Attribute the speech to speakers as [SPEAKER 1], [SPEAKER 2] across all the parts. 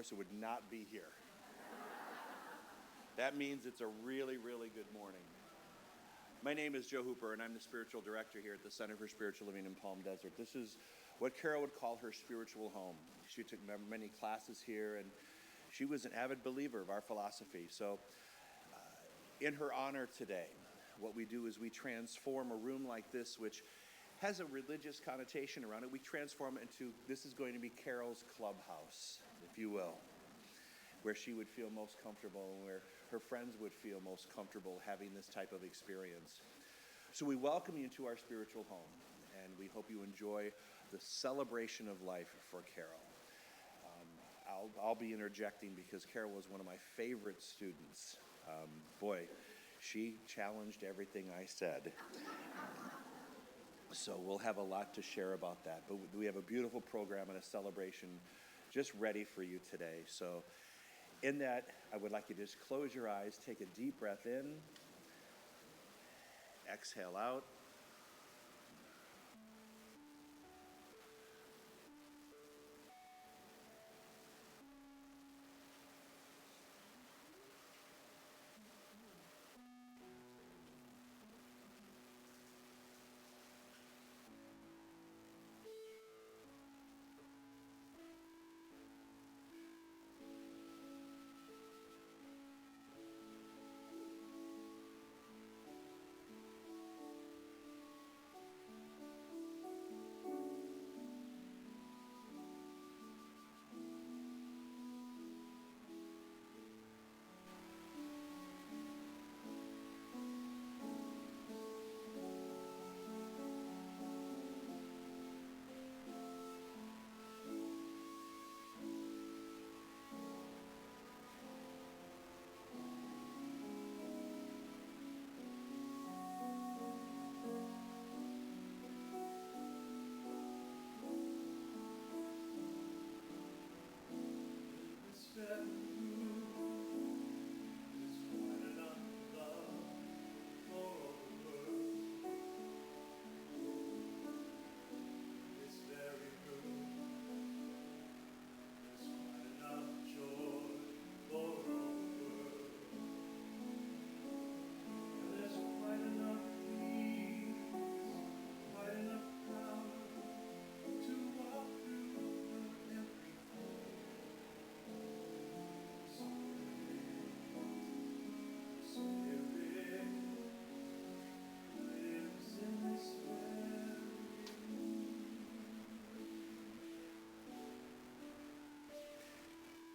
[SPEAKER 1] Morrison would not be here. That means it's a really, really good morning. My name is Joe Hooper, and I'm the spiritual director here at the Center for Spiritual Living in Palm Desert. This is what Carol would call her spiritual home. She took many classes here, and she was an avid believer of our philosophy. So in her honor today, what we do is we transform a room like this, which has a religious connotation around it. We transform it into, this is going to be Carol's clubhouse, if you will, where she would feel most comfortable and where her friends would feel most comfortable having this type of experience. So we welcome you to our spiritual home, and we hope you enjoy the celebration of life for Carol. I'll be interjecting because Carol was one of my favorite students. Boy, she challenged everything I said. So we'll have a lot to share about that. But we have a beautiful program and a celebration just ready for you today. So in that, I would like you to just close your eyes, take a deep breath in, exhale out.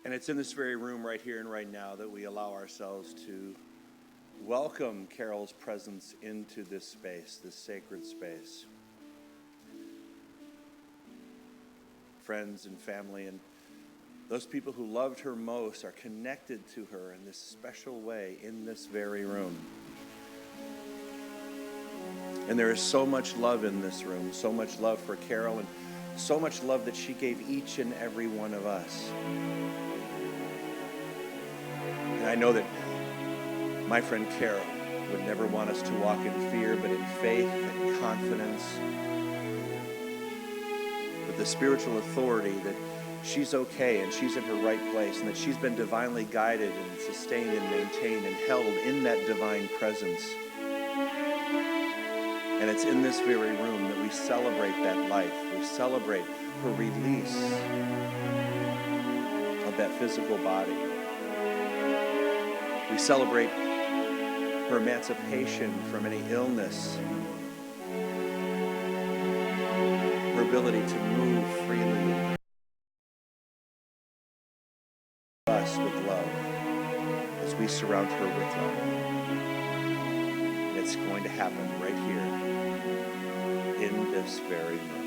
[SPEAKER 1] And it's in this very room right here and right now that we allow ourselves to welcome Carol's presence into this space, this sacred space. Friends and family and those people who loved her most are connected to her in this special way in this very room. And there is so much love in this room, so much love for Carol, and so much love that she gave each and every one of us. I know that my friend Carol would never want us to walk in fear, but in faith and confidence, with the spiritual authority that she's okay and she's in her right place and that she's been divinely guided and sustained and maintained and held in that divine presence. And it's in this very room that we celebrate that life. We celebrate her release of that physical body. We celebrate her emancipation from any illness, her ability to move freely, us with love, as we surround her with love. And it's going to happen right here in this very room.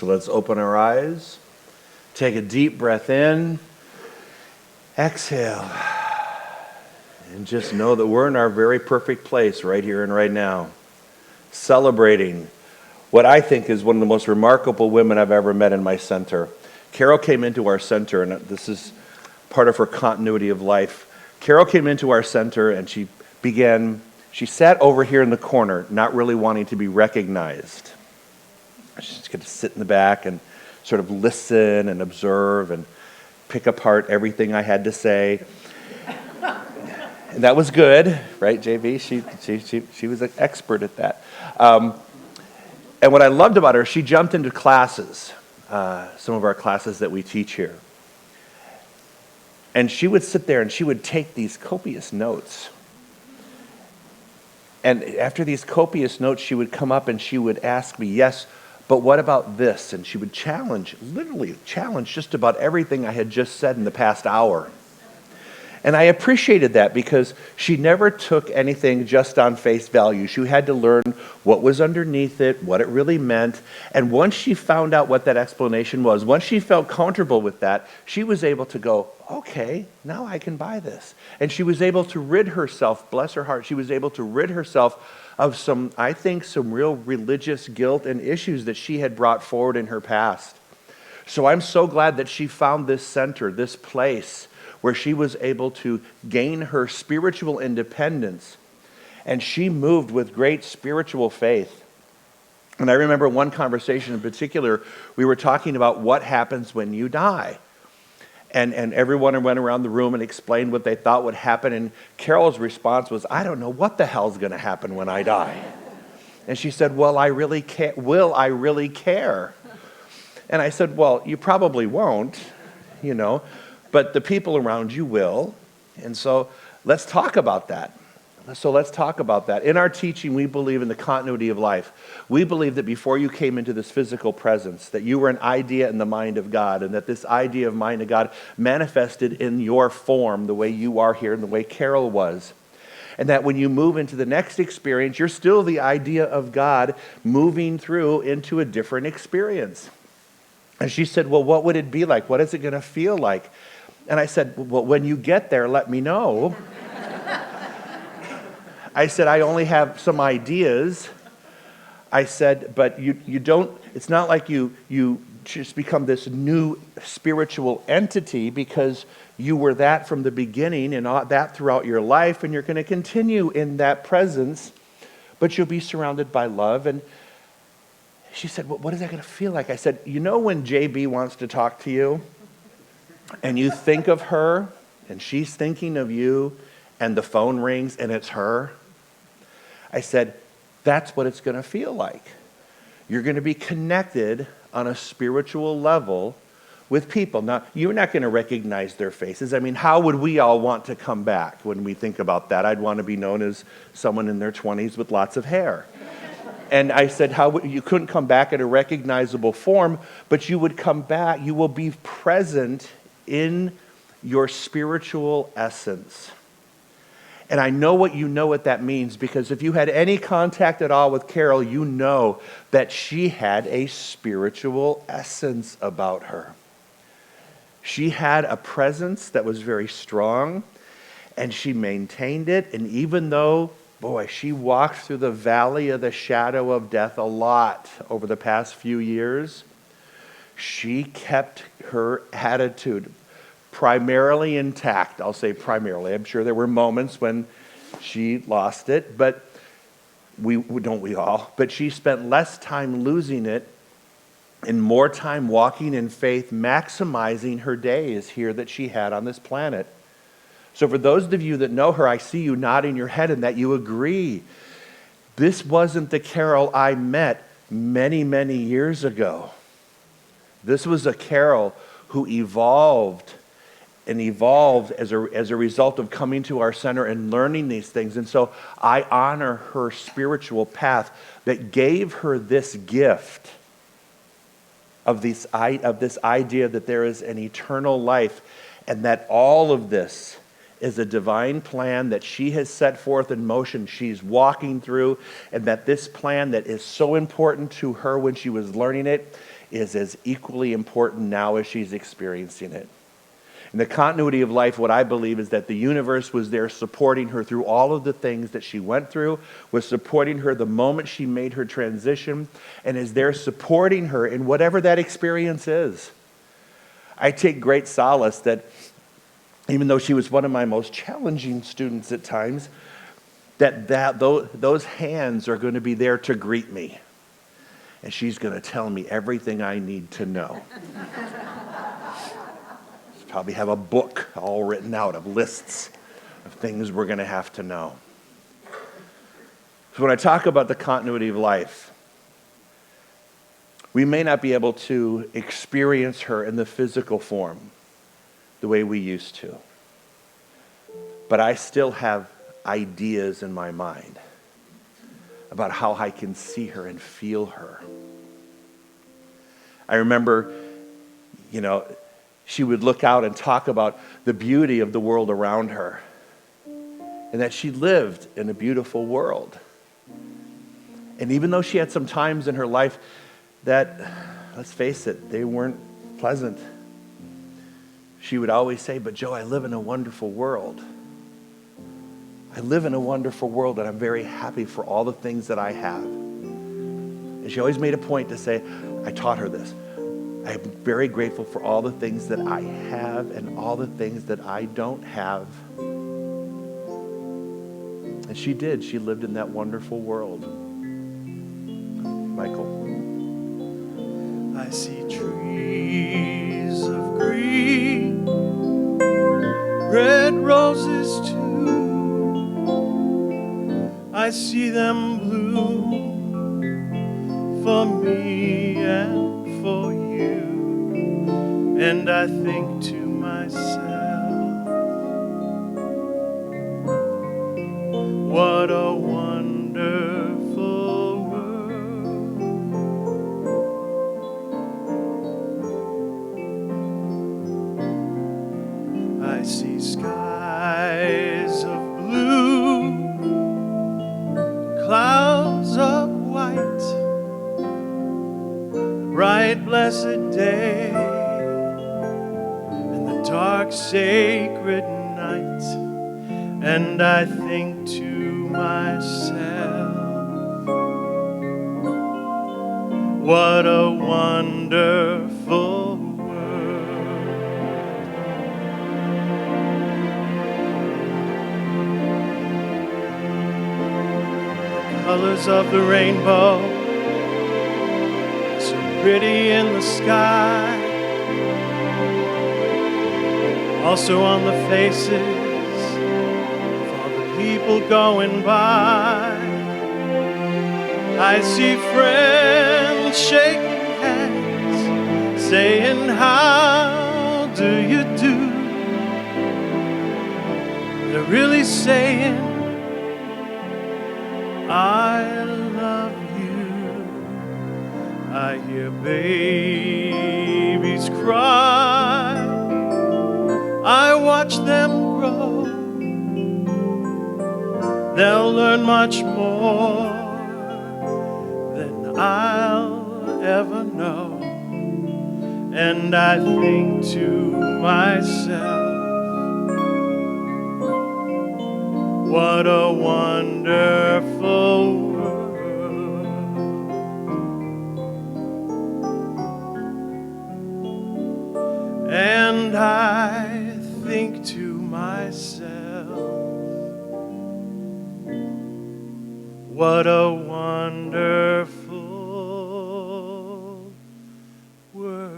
[SPEAKER 1] So let's open our eyes, take a deep breath in, exhale, and just know that we're in our very perfect place right here and right now, celebrating what I think is one of the most remarkable women I've ever met in my center. Carol came into our center, and this is part of her continuity of life. Carol came into our center, and she sat over here in the corner, not really wanting to be recognized. She's going to sit in the back and sort of listen and observe and pick apart everything I had to say. And that was good, right, JB? She was an expert at that. And what I loved about her, she jumped into classes, some of our classes that we teach here. And she would sit there and she would take these copious notes. And after these copious notes, she would come up and she would ask me, yes, but what about this? And she would literally challenge just about everything I had just said in the past hour. And I appreciated that because she never took anything just on face value. She had to learn what was underneath it, what it really meant. And once she found out what that explanation was, once she felt comfortable with that, she was able to go, okay, now I can buy this. And she was able to rid herself, bless her heart, she was able to rid herself of some real religious guilt and issues that she had brought forward in her past. So I'm so glad that she found this center, this place, where she was able to gain her spiritual independence, and she moved with great spiritual faith. And I remember one conversation in particular, we were talking about what happens when you die. And everyone went around the room and explained what they thought would happen, and Carol's response was, I don't know what the hell's going to happen when I die. And she said, well, I really can't. Will I really care? And I said, well, you probably won't, but the people around you will. And so let's talk about that. In our teaching, we believe in the continuity of life. We believe that before you came into this physical presence, that you were an idea in the mind of God, and that this idea of mind of God manifested in your form the way you are here and the way Carol was. And that when you move into the next experience, you're still the idea of God moving through into a different experience. And she said, well, what would it be like? What is it going to feel like? And I said, well, when you get there, let me know. I said, I only have some ideas. I said, but you don't, it's not like you just become this new spiritual entity, because you were that from the beginning and that throughout your life, and you're going to continue in that presence, but you'll be surrounded by love. And she said, well, what is that going to feel like? I said, when JB wants to talk to you, and you think of her, and she's thinking of you, and the phone rings, and it's her, I said, that's what it's going to feel like. You're going to be connected on a spiritual level with people. Now, you're not going to recognize their faces. I mean, how would we all want to come back when we think about that? I'd want to be known as someone in their 20s with lots of hair. And I said, you couldn't come back in a recognizable form, but you would come back, you will be present in your spiritual essence. And I know what that means, because if you had any contact at all with Carol, you know that she had a spiritual essence about her. She had a presence that was very strong, and she maintained it. And even though, she walked through the valley of the shadow of death a lot over the past few years, she kept her attitude primarily intact. I'll say primarily. I'm sure there were moments when she lost it, but we all. But she spent less time losing it and more time walking in faith, maximizing her days here that she had on this planet. So for those of you that know her, I see you nodding your head and that you agree. This wasn't the Carol I met many, many years ago. This was a Carol who evolved as a result of coming to our center and learning these things. And so I honor her spiritual path that gave her this gift of this idea that there is an eternal life, and that all of this is a divine plan that she has set forth in motion, she's walking through, and that this plan that is so important to her when she was learning it is as equally important now as she's experiencing it. In the continuity of life, what I believe is that the universe was there supporting her through all of the things that she went through, was supporting her the moment she made her transition, and is there supporting her in whatever that experience is. I take great solace that even though she was one of my most challenging students at times, those hands are going to be there to greet me. And she's going to tell me everything I need to know. Probably have a book all written out of lists of things we're going to have to know. So when I talk about the continuity of life, we may not be able to experience her in the physical form the way we used to. But I still have ideas in my mind about how I can see her and feel her. I remember, she would look out and talk about the beauty of the world around her and that she lived in a beautiful world. And even though she had some times in her life that, let's face it, they weren't pleasant, she would always say, "But Joe, I live in a wonderful world. I live in a wonderful world, and I'm very happy for all the things that I have." And she always made a point to say, I taught her this, "I'm very grateful for all the things that I have and all the things that I don't have." And she did. She lived in that wonderful world. Michael.
[SPEAKER 2] I see trees of green, red roses too. I see them bloom for me and for you. And I think to myself, what a wonderful world. I see skies of blue, clouds of white, bright blessed day, and the dark sacred night. And I think to myself, what a wonderful world. The colors of the rainbow, so pretty in the sky, also on the faces people going by. I see friends shaking hands, saying, "How do you do?" They're really saying, "I love you." I hear babies cry, I watch them grow. They'll learn much more than I'll ever know. And I think to myself, what a wonderful world. And I think to myself, what a wonderful world.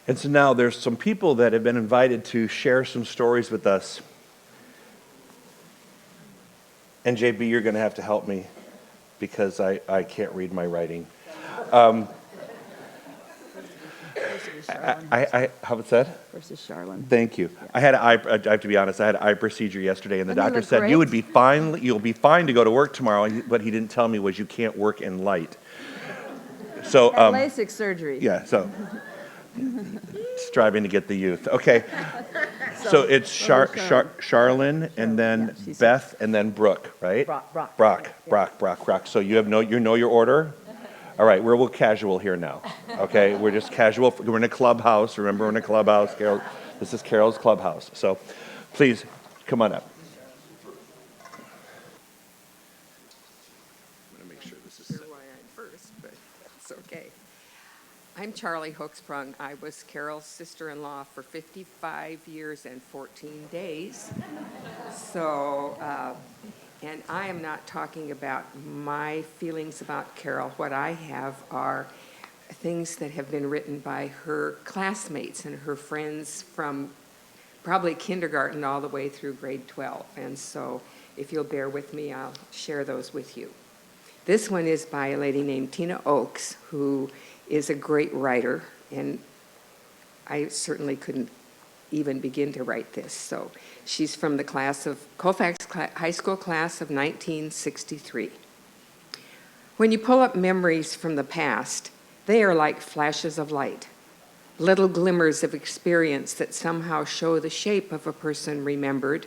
[SPEAKER 1] And so now there's some people that have been invited to share some stories with us. And JB, you're going to have to help me because I can't read my writing. How was that?
[SPEAKER 3] Versus Charlene.
[SPEAKER 1] Thank you. I have to be honest, I had an eye procedure yesterday, and the doctor said,
[SPEAKER 3] great.
[SPEAKER 1] you'll be fine to go to work tomorrow. What he didn't tell me was you can't work in light. So,
[SPEAKER 3] LASIK surgery.
[SPEAKER 1] yeah, so Striving to get the youth. Okay. So it's Charlene, and then Beth, and then Brooke, right? Brock. So you know your order? All right, we're a little casual here now. Okay, we're just casual. We're in a clubhouse. Remember, we're in a clubhouse. Carol, this is Carol's clubhouse. So please come on up. I'm going to make sure this is set.
[SPEAKER 3] Why I'm first, but that's okay. I'm Charlie Hoeksprung. I was Carol's sister-in-law for 55 years and 14 days. So, and I am not talking about my feelings about Carol. What I have are things that have been written by her classmates and her friends from probably kindergarten all the way through grade 12. And so if you'll bear with me, I'll share those with you. This one is by a lady named Tina Oakes, who is a great writer, and I certainly couldn't even begin to write this. So she's from the Colfax High School class of 1963. When you pull up memories from the past, they are like flashes of light, little glimmers of experience that somehow show the shape of a person remembered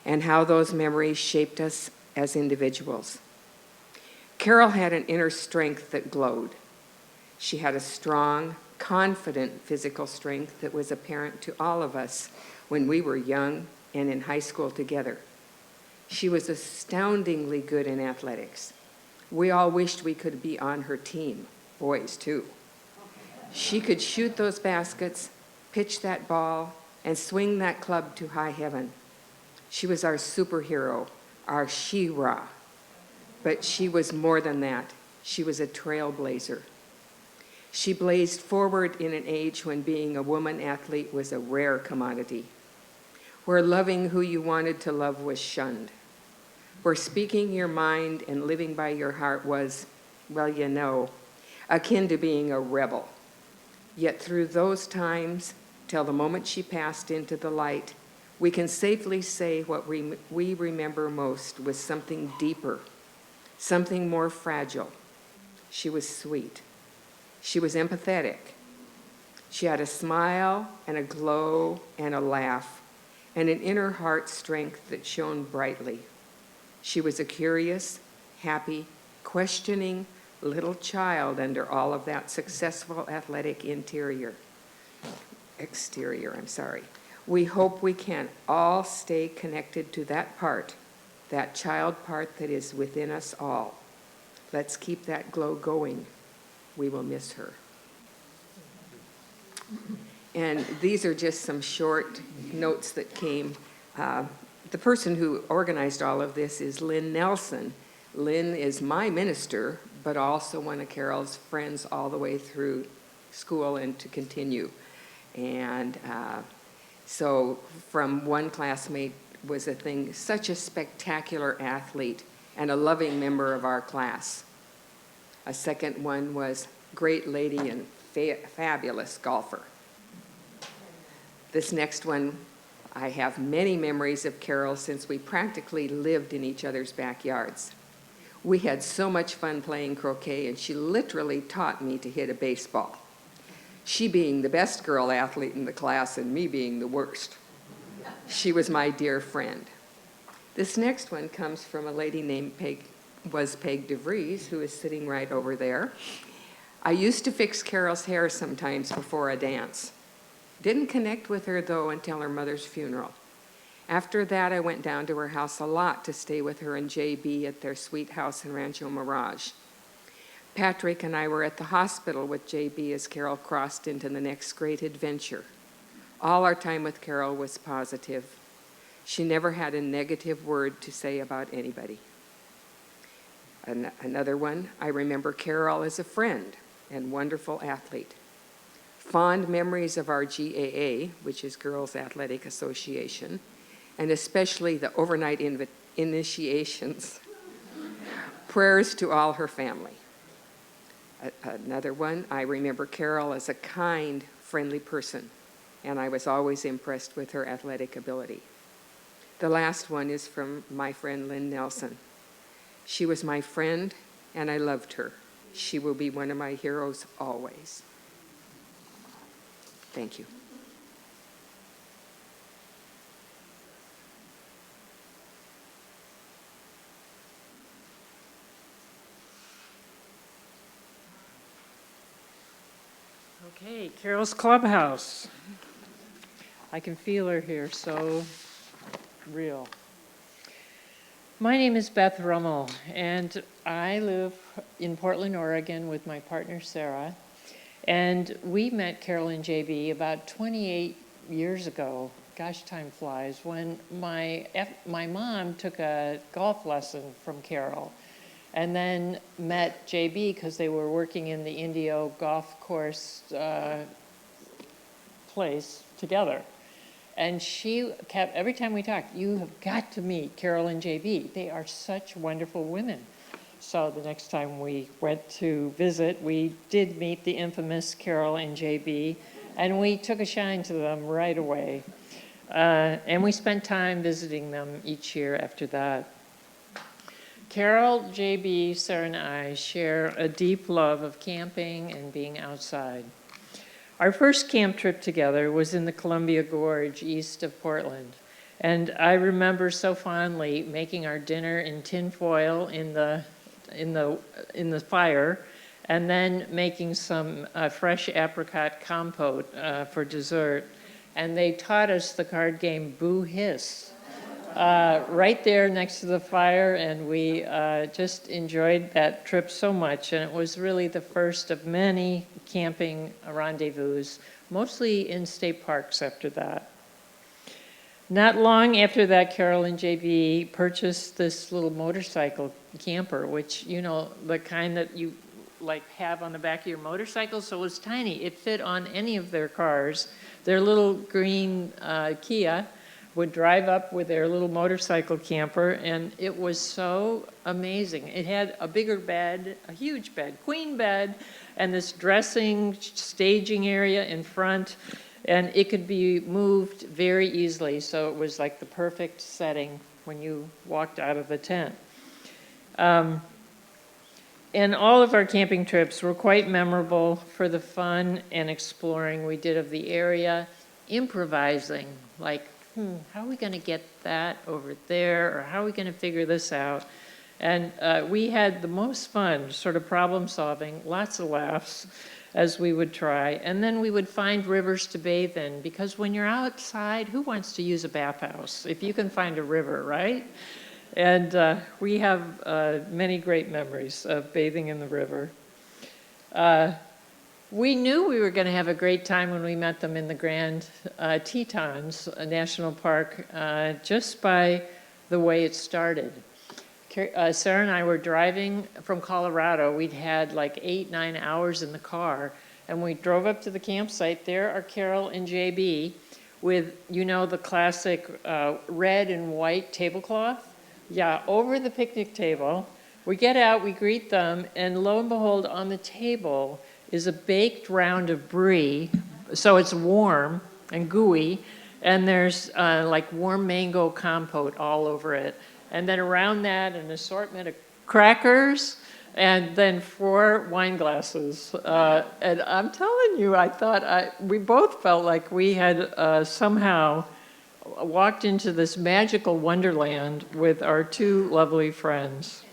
[SPEAKER 3] and how those memories shaped us as individuals. Carol had an inner strength that glowed. She had a strong, confident physical strength that was apparent to all of us when we were young and in high school together. She was astoundingly good in athletics. We all wished we could be on her team, boys too. She could shoot those baskets, pitch that ball, and swing that club to high heaven. She was our superhero, our She-Ra. But she was more than that. She was a trailblazer. She blazed forward in an age when being a woman athlete was a rare commodity, where loving who you wanted to love was shunned, where speaking your mind and living by your heart was, well, you know, akin to being a rebel. Yet through those times, till the moment she passed into the light, we can safely say what we remember most was something deeper, something more fragile. She was sweet. She was empathetic. She had a smile and a glow and a laugh and an inner heart strength that shone brightly. She was a curious, happy, questioning little child under all of that successful athletic exterior. We hope we can all stay connected to that part, that child part that is within us all. Let's keep that glow going. We will miss her. And these are just some short notes that came. The person who organized all of this is Lynn Nelson. Lynn is my minister, but also one of Carol's friends all the way through school and to continue. And so from one classmate was a thing, such a spectacular athlete and a loving member of our class. A second one was great lady and fabulous golfer. This next one, I have many memories of Carol since we practically lived in each other's backyards. We had so much fun playing croquet, and she literally taught me to hit a baseball. She being the best girl athlete in the class and me being the worst. She was my dear friend. This next one comes from a lady named Peg DeVries, who is sitting right over there. I used to fix Carol's hair sometimes before a dance. Didn't connect with her, though, until her mother's funeral. After that, I went down to her house a lot to stay with her and JB at their sweet house in Rancho Mirage. Patrick and I were at the hospital with JB as Carol crossed into the next great adventure. All our time with Carol was positive. She never had a negative word to say about anybody. Another one, I remember Carol as a friend and wonderful athlete. Fond memories of our GAA, which is Girls Athletic Association, and especially the overnight initiations. Prayers to all her family. Another one, I remember Carol as a kind, friendly person, and I was always impressed with her athletic ability. The last one is from my friend Lynn Nelson. She was my friend, and I loved her. She will be one of my heroes always. Thank you.
[SPEAKER 4] Okay, Carol's Clubhouse. I can feel her here, so real. My name is Beth Rummel, and I live in Portland, Oregon with my partner, Sarah. And we met Carol and JB about 28 years ago. Gosh, time flies. When my mom took a golf lesson from Carol, and then met JB because they were working in the Indio golf course place together. And she kept, every time we talked, you have got to meet Carol and JB. They are such wonderful women. So the next time we went to visit, we did meet the infamous Carol and JB, and we took a shine to them right away. And we spent time visiting them each year after that. Carol, JB, Sarah, and I share a deep love of camping and being outside. Our first camp trip together was in the Columbia Gorge east of Portland. And I remember so fondly making our dinner in tin foil in the fire, and then making some fresh apricot compote for dessert. And they taught us the card game Boo Hiss right there next to the fire, and we just enjoyed that trip so much. And it was really the first of many camping rendezvous, mostly in state parks after that. Not long after that, Carol and JB purchased this little motorcycle camper, which, you know, the kind that you like have on the back of your motorcycle. So it was tiny. It fit on any of their cars. Their little green Kia would drive up with their little motorcycle camper, and it was so amazing. It had a bigger bed, a huge bed, queen bed, and this dressing, staging area in front, and it could be moved very easily, so it was like the perfect setting when you walked out of the tent. And all of our camping trips were quite memorable for the fun and exploring we did of the area, improvising, like, how are we going to get that over there, or how are we going to figure this out? And we had the most fun sort of problem solving, lots of laughs as we would try. And then we would find rivers to bathe in, because when you're outside, who wants to use a bathhouse if you can find a river, right? And we have many great memories of bathing in the river. We knew we were going to have a great time when we met them in the Grand Tetons National Park, just by the way it started. Sarah and I were driving from Colorado. We'd had like 8-9 hours in the car, and we drove up to the campsite. There are Carol and JB with, you know, the classic red and white tablecloth. Yeah, over the picnic table. We get out, we greet them, and lo and behold, on the table is a baked round of brie, so it's warm and gooey, and there's like warm mango compote all over it. And then around that, an assortment of crackers, and then 4 wine glasses. And I'm telling you, I thought we both felt like we had somehow walked into this magical wonderland with our 2 lovely friends.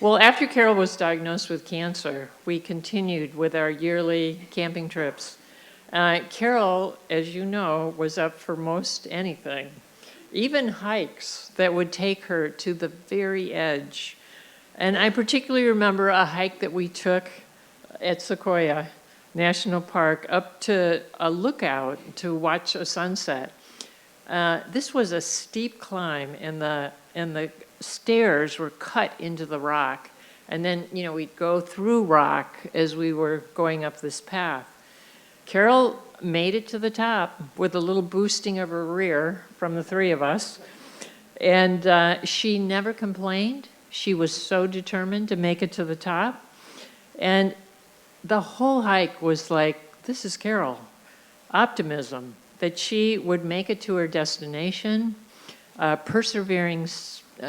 [SPEAKER 4] Well, after Carol was diagnosed with cancer, we continued with our yearly camping trips. Carol, as you know, was up for most anything, even hikes that would take her to the very edge. And I particularly remember a hike that we took at Sequoia National Park up to a lookout to watch a sunset. This was a steep climb, and the stairs were cut into the rock. And then, you know, we'd go through rock as we were going up this path. Carol made it to the top with a little boosting of her rear from the 3 of us. And she never complained. She was so determined to make it to the top. And the whole hike was like, this is Carol. Optimism that she would make it to her destination, persevering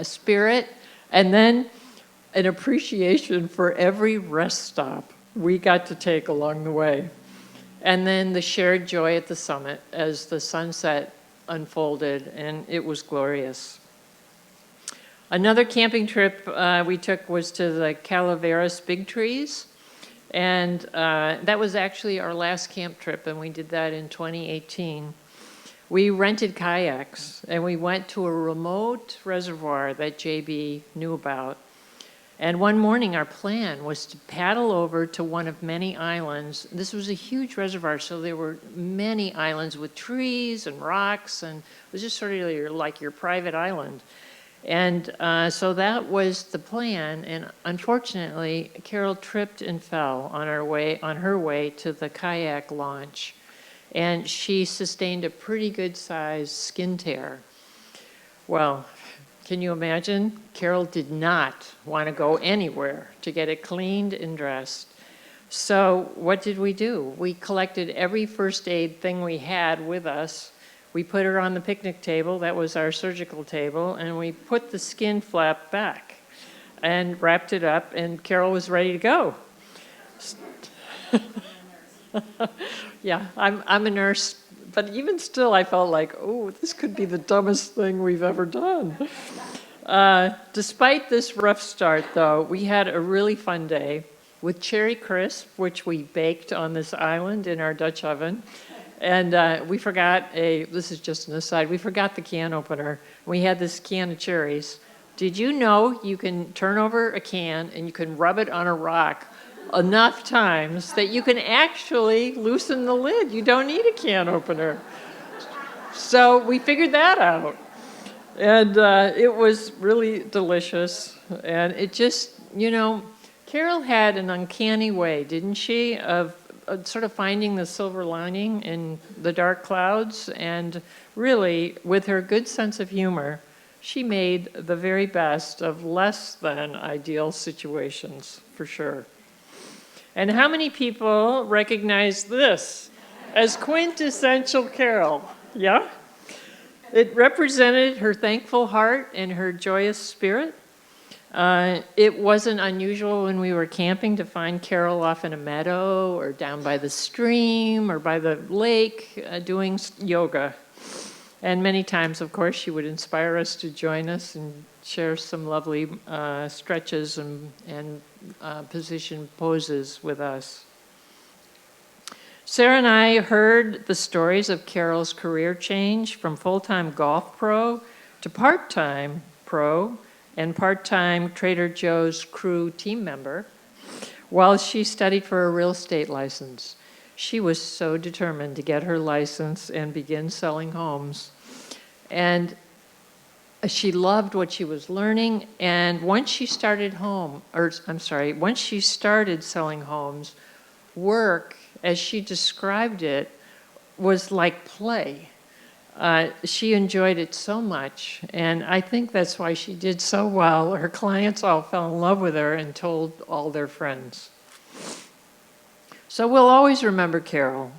[SPEAKER 4] spirit, and then an appreciation for every rest stop we got to take along the way. and then the shared joy at the summit as the sunset unfolded, and it was glorious. Another camping trip we took was to the Calaveras Big Trees, and that was actually our last camp trip, and we did that in 2018. We rented kayaks, and we went to a remote reservoir that JB knew about. And one morning, our plan was to paddle over to one of many islands. This was a huge reservoir, so there were many islands with trees and rocks, and it was just sort of like your private island. And so that was the plan, and unfortunately, Carol tripped and fell on her way to the kayak launch, and she sustained a pretty good-sized skin tear. Well, can you imagine? Carol did not want to go anywhere to get it cleaned and dressed. So what did we do? We collected every first aid thing we had with us. We put her on the picnic table, that was our surgical table, and we put the skin flap back and wrapped it up, and Carol was ready to go. Yeah, I'm a nurse, but even still I felt like, oh, this could be the dumbest thing we've ever done. Despite this rough start, though, we had a really fun day with cherry crisp, which we baked on this island in our Dutch oven. And we forgot this is just an aside, we forgot the can opener. We had this can of cherries. Did you know you can turn over a can and you can rub it on a rock enough times that you can actually loosen the lid? You don't need a can opener. So we figured that out. And it was really delicious. And it just, Carol had an uncanny way, didn't she, of sort of finding the silver lining in the dark clouds. And really, with her good sense of humor, she made the very best of less than ideal situations, for sure. And how many people recognize this as quintessential Carol? Yeah? It represented her thankful heart and her joyous spirit. It wasn't unusual when we were camping to find Carol off in a meadow or down by the stream or by the lake doing yoga. And many times, of course, she would inspire us to join us and share some lovely stretches and position poses with us. Sarah and I heard the stories of Carol's career change from full-time golf pro to part-time pro and part-time Trader Joe's crew team member while she studied for a real estate license. She was so determined to get her license and begin selling homes. And she loved what she was learning, and once she started selling homes, work, as she described it, was like play. She enjoyed it so much, and I think that's why she did so well. Her clients all fell in love with her and told all their friends. So we'll always remember Carol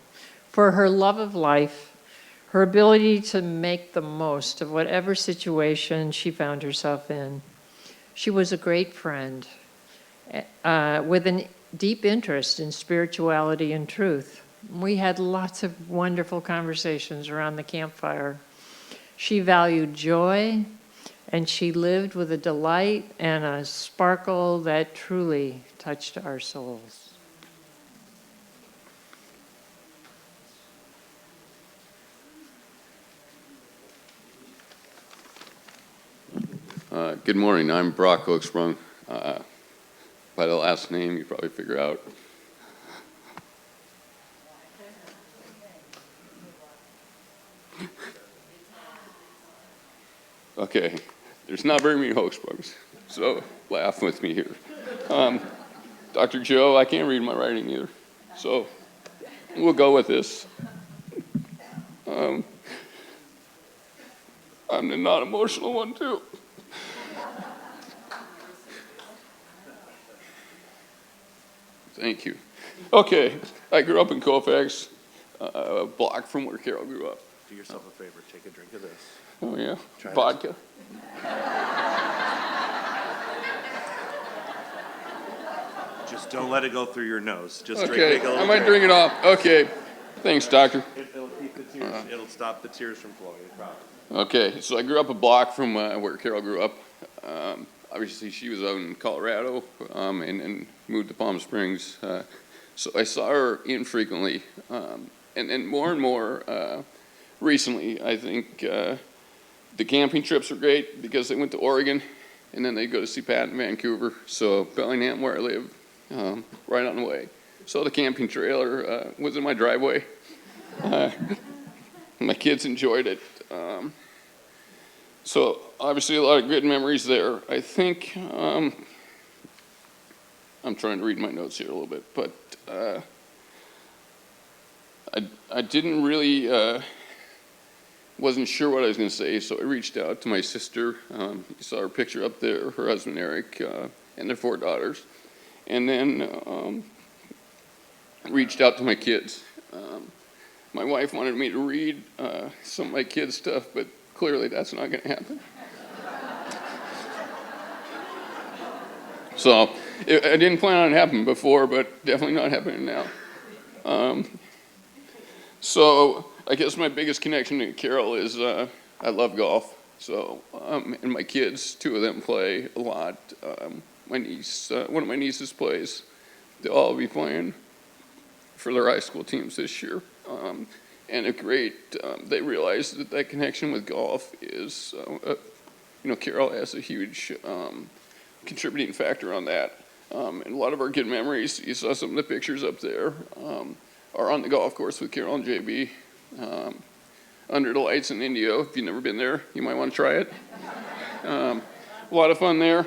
[SPEAKER 4] for her love of life, her ability to make the most of whatever situation she found herself in. She was a great friend with a deep interest in spirituality and truth. We had lots of wonderful conversations around the campfire. She valued joy, and she lived with a delight and a sparkle that truly touched our souls.
[SPEAKER 5] Good morning. I'm Brock Hoeksprung. By the last name, you probably figure out. Okay, there's not very many Hoeksprungs, so laugh with me here. Dr. Joe, I can't read my writing either, so we'll go with this. I'm the non-emotional one, too. Thank you. Okay, I grew up in Colfax, a block from where Carol grew up.
[SPEAKER 1] Do yourself a favor, take a drink of this.
[SPEAKER 5] Oh, yeah?
[SPEAKER 1] Try it.
[SPEAKER 5] Vodka?
[SPEAKER 1] Just don't let it go through your nose. Just
[SPEAKER 5] Okay,
[SPEAKER 1] drink a
[SPEAKER 5] I
[SPEAKER 1] little
[SPEAKER 5] might drink it off. Okay, Thanks, doctor.
[SPEAKER 1] It'll keep the tears, it'll stop the tears from flowing, I promise.
[SPEAKER 5] Okay, so I grew up a block from where Carol grew up. Obviously, she was out in Colorado and moved to Palm Springs. So I saw her infrequently. And more and more recently, I think the camping trips were great because they went to Oregon and then they'd go to see Pat in Vancouver. So Bellingham, where I live, right on the way. So the camping trailer was in my driveway. My kids enjoyed it. So obviously a lot of good memories there. I think, I'm trying to read my notes here a little bit, but I didn't really, wasn't sure what I was going to say, so I reached out to my sister. You saw her picture up there, her husband Eric, and their 4 daughters. And then reached out to my kids. My wife wanted me to read some of my kids' stuff, but clearly that's not going to happen. So I didn't plan on it happening before, but definitely not happening now. So I guess my biggest connection to Carol is I love golf. So and my kids, 2 of them play a lot. My niece, one of my nieces plays. They'll all be playing for their high school teams this year. And they realize that connection with golf is, Carol has a huge contributing factor on that. And a lot of our good memories, you saw some of the pictures up there, are on the golf course with Carol and JB. Under the lights in Indio. If you've never been there, you might want to try it. A lot of fun there.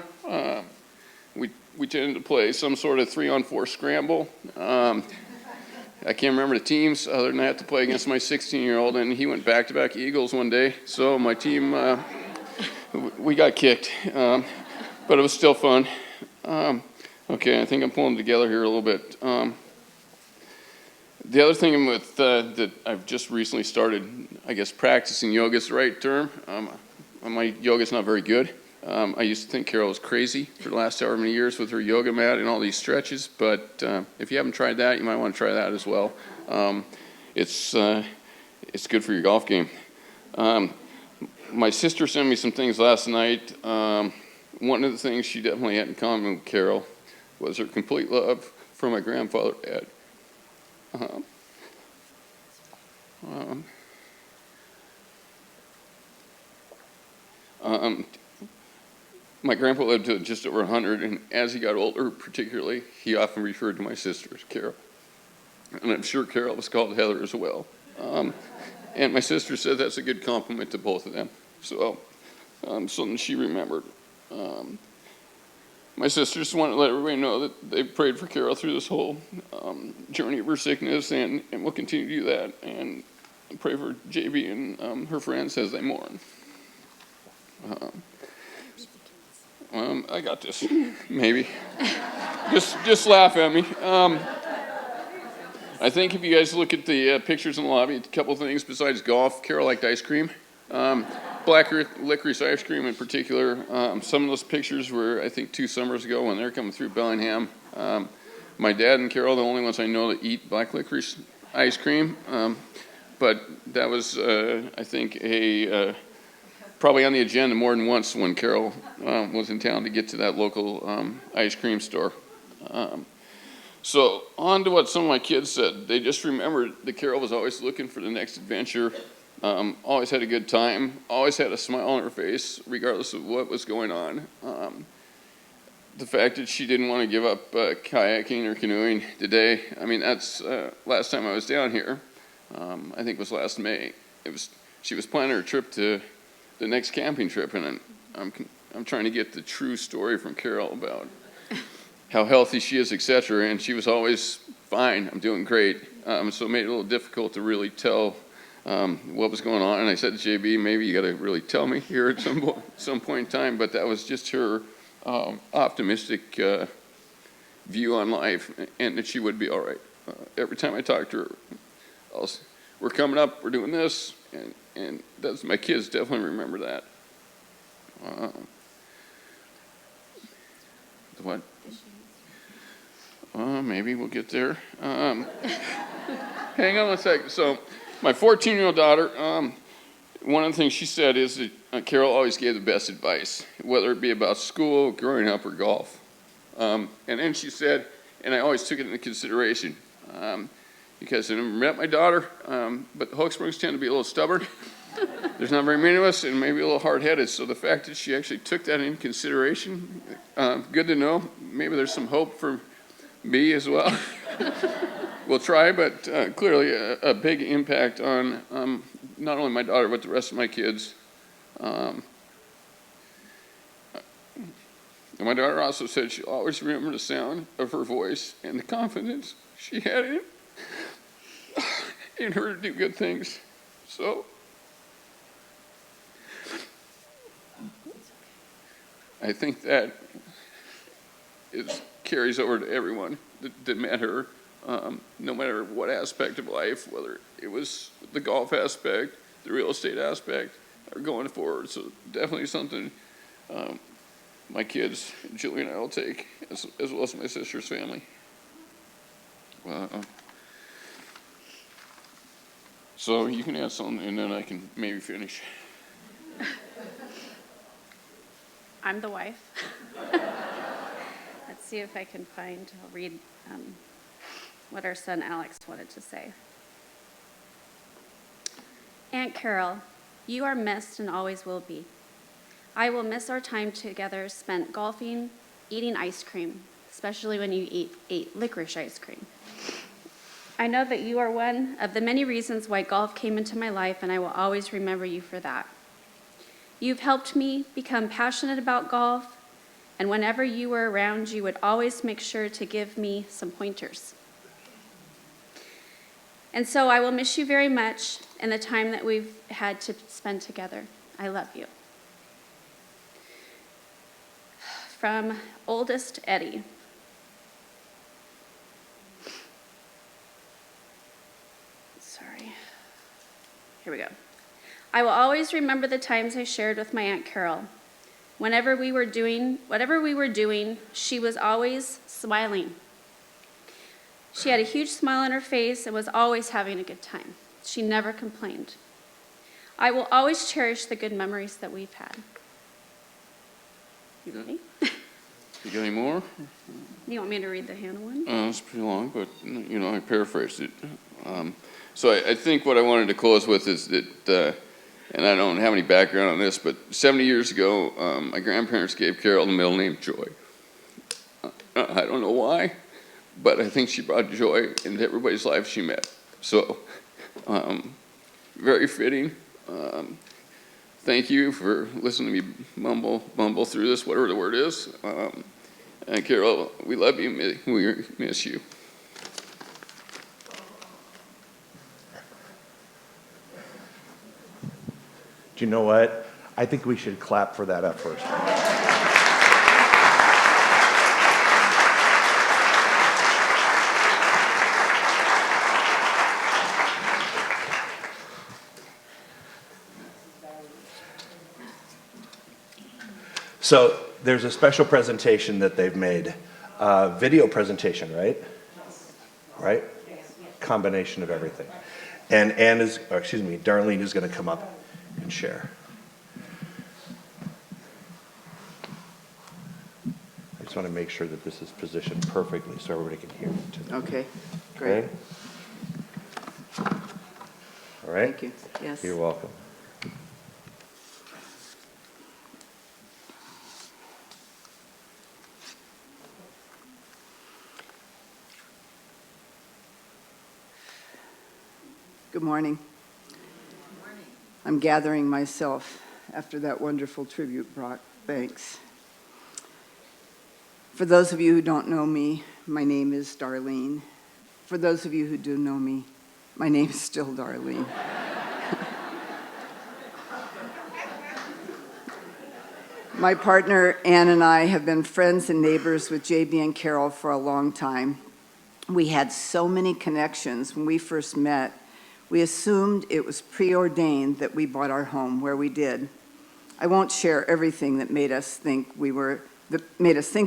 [SPEAKER 5] We tended to play some sort of 3-on-4 scramble. I can't remember the teams other than I had to play against my 16-year-old, and he went back-to-back Eagles one day. So my team, we got kicked, but it was still fun. Okay, I think I'm pulling together here a little bit. The other thing with that I've just recently started, I guess practicing yoga is the right term. My yoga's not very good. I used to think Carol was crazy for the last however many years with her yoga mat and all these stretches, but if you haven't tried that, you might want to try that as well. It's good for your golf game. My sister sent me some things last night. One of the things she definitely had in common with Carol was her complete love for my grandfather, Ed. My grandpa lived to just over 100, and as he got older, particularly, he often referred to my sister as Carol. And I'm sure Carol was called Heather as well. And my sister said that's a good compliment to both of them. So, something she remembered. My sister just wanted to let everybody know that they prayed for Carol through this whole journey of her sickness, and we'll continue to do that, and pray for JB and her friends as they mourn. I got this, maybe. Just laugh at me. I think if you guys look at the pictures in the lobby, a couple things besides golf. Carol liked ice cream. Black licorice ice cream in particular. Some of those pictures were, I think, 2 summers ago when they were coming through Bellingham. My dad and Carol are the only ones I know that eat black licorice ice cream. But that was, I think, probably on the agenda more than once when Carol was in town to get to that local ice cream store. So on to what some of my kids said. They just remembered that Carol was always looking for the next adventure, always had a good time, always had a smile on her face, regardless of what was going on. The fact that she didn't want to give up kayaking or canoeing today, I mean, that's last time I was down here, I think it was last May. She was planning her trip to the next camping trip, and I'm trying to get the true story from Carol about how healthy she is, etc. And she was always fine. I'm doing great. So it made it a little difficult to really tell what was going on. And I said to JB, maybe you got to really tell me here at some point in time. But that was just her optimistic view on life, and that she would be all right. Every time I talk to her, we're coming up, we're doing this, and that's, my kids definitely remember that. What? Maybe we'll get there. Hang on a second. So, my 14-year-old daughter, one of the things she said is that Carol always gave the best advice, whether it be about school, growing up, or golf. And then she said, and I always took it into consideration, because I never met my daughter, but the Hook Springs tend to be a little stubborn. There's not very many of us, and maybe a little hard-headed. So the fact that she actually took that into consideration, good to know. Maybe there's some hope for me as well. We'll try, but clearly a big impact on not only my daughter, but the rest of my kids. And my daughter also said she'll always remember the sound of her voice and the confidence she had in her to do good things. So I think that carries over to everyone that met her, no matter what aspect of life, whether it was the golf aspect, the real estate aspect, or going forward. So definitely something my kids, Julie and I, will take, as well as my sister's family. So you can add something, and then I can maybe finish.
[SPEAKER 6] I'm the wife. Let's see if I can I'll read what our son Alex wanted to say. Aunt Carol, you are missed and always will be. I will miss our time together spent golfing, eating ice cream, especially when you ate licorice ice cream. I know that you are one of the many reasons why golf came into my life, and I will always remember you for that. You've helped me become passionate about golf, and whenever you were around, you would always make sure to give me some pointers. And so I will miss you very much in the time that we've had to spend together. I love you. From oldest Eddie. Sorry. Here we go. I will always remember the times I shared with my Aunt Carol. Whatever we were doing, she was always smiling. She had a huge smile on her face and was always having a good time. She never complained. I will always cherish the good memories that we've had. You ready?
[SPEAKER 5] You got any more?
[SPEAKER 6] You want me to read the Hannah one?
[SPEAKER 5] It's pretty long, but I paraphrased it. So I think what I wanted to close with is that, and I don't have any background on this, but 70 years ago, my grandparents gave Carol the middle name Joy. I don't know why, but I think she brought joy into everybody's life she met. So, very fitting. Thank you for listening to me mumble through this, whatever the word is. And Carol, we love you. We miss you.
[SPEAKER 7] Do you know what? I think we should clap for that effort. So there's a special presentation that they've made, video presentation, right? Right? Combination of everything. And Darlene is going to come up and share. I just want to make sure that this is positioned perfectly so everybody can hear it too.
[SPEAKER 8] Okay, great.
[SPEAKER 7] Okay? All right?
[SPEAKER 8] Thank you. Yes.
[SPEAKER 7] You're welcome.
[SPEAKER 8] Good morning. I'm gathering myself after that wonderful tribute, Brock. Thanks. For those of you who don't know me, my name is Darlene. For those of you who do know me, my name is still Darlene. My partner, Ann, and I have been friends and neighbors with JB and Carol for a long time. We had so many connections when we first met. We assumed it was preordained that we bought our home where we did. I won't share everything that made us think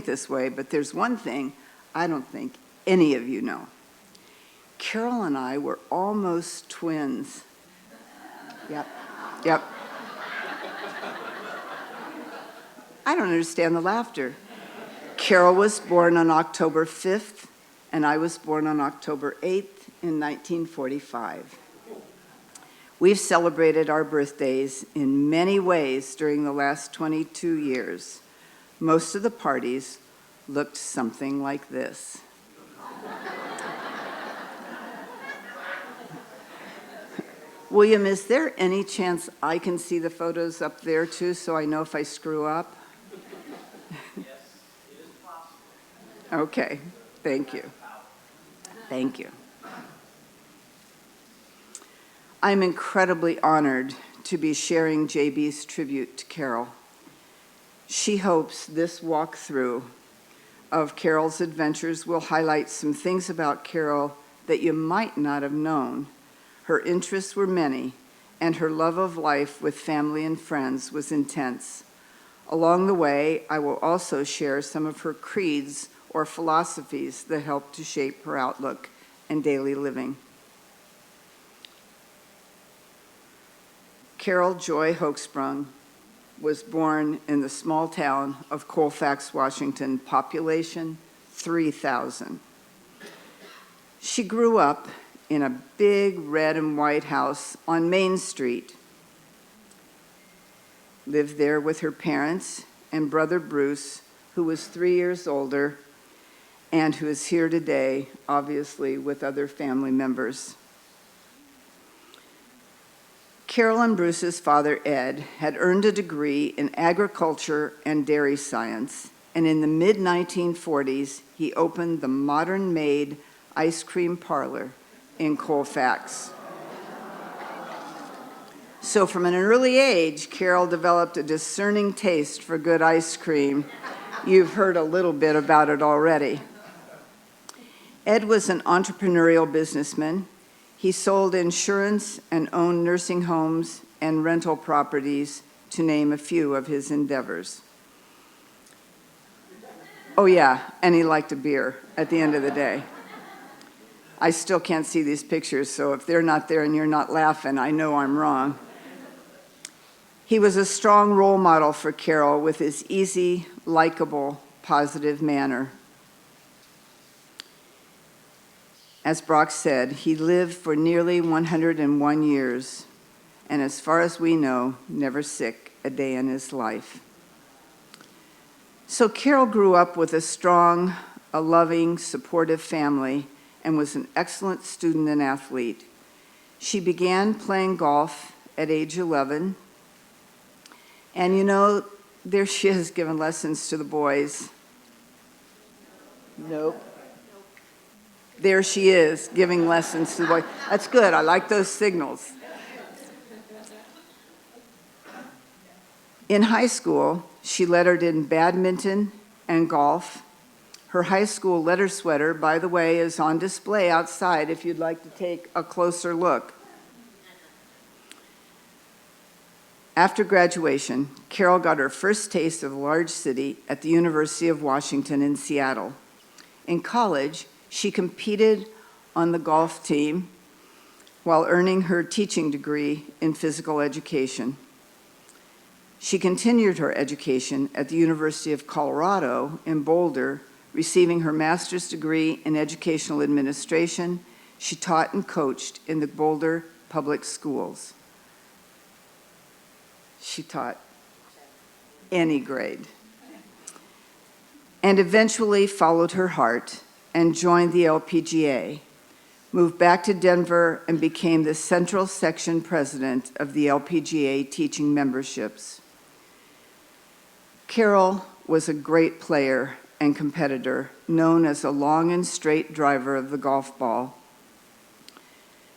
[SPEAKER 8] this way, but there's one thing I don't think any of you know. Carol and I were almost twins. Yep. I don't understand the laughter. Carol was born on October 5th, and I was born on October 8th in 1945. We've celebrated our birthdays in many ways during the last 22 years. Most of the parties looked something like this. William, is there any chance I can see the photos up there too, so I know if I screw up? Yes, it is possible. Okay, thank you. Thank you. I'm incredibly honored to be sharing JB's tribute to Carol. She hopes this walkthrough of Carol's adventures will highlight some things about Carol that you might not have known. Her interests were many, and her love of life with family and friends was intense. Along the way, I will also share some of her creeds or philosophies that helped to shape her outlook and daily living. Carol Joy Hochsprung was born in the small town of Colfax, Washington, population 3,000. She grew up in a big red and white house on Main Street, lived there with her parents and brother Bruce, who was 3 years older and who is here today, obviously, with other family members. Carol and Bruce's father, Ed, had earned a degree in agriculture and dairy science, and in the mid-1940s, he opened the Modern Maid ice cream parlor in Colfax. So from an early age, Carol developed a discerning taste for good ice cream. You've heard a little bit about it already. Ed was an entrepreneurial businessman. He sold insurance and owned nursing homes and rental properties, to name a few of his endeavors. Oh yeah, and he liked a beer at the end of the day. I still can't see these pictures, so if they're not there and you're not laughing, I know I'm wrong. He was a strong role model for Carol with his easy, likable, positive manner. As Brock said, he lived for nearly 101 years, and as far as we know, never sick a day in his life. So Carol grew up with a strong, a loving, supportive family and was an excellent student and athlete. She began playing golf at age 11, and you know, there she is giving lessons to the boys. Nope. There she is, giving lessons to the boys. That's good, I like those signals. In high school, she lettered in badminton and golf. Her high school letter sweater, by the way, is on display outside if you'd like to take a closer look. After graduation, Carol got her first taste of a large city at the University of Washington in Seattle. In college, she competed on the golf team while earning her teaching degree in physical education. She continued her education at the University of Colorado in Boulder, receiving her master's degree in educational administration. She taught and coached in the Boulder public schools. She taught any grade, and eventually followed her heart and joined the LPGA, moved back to Denver, and became the Central Section President of the LPGA teaching memberships. Carol was a great player and competitor, known as a long and straight driver of the golf ball.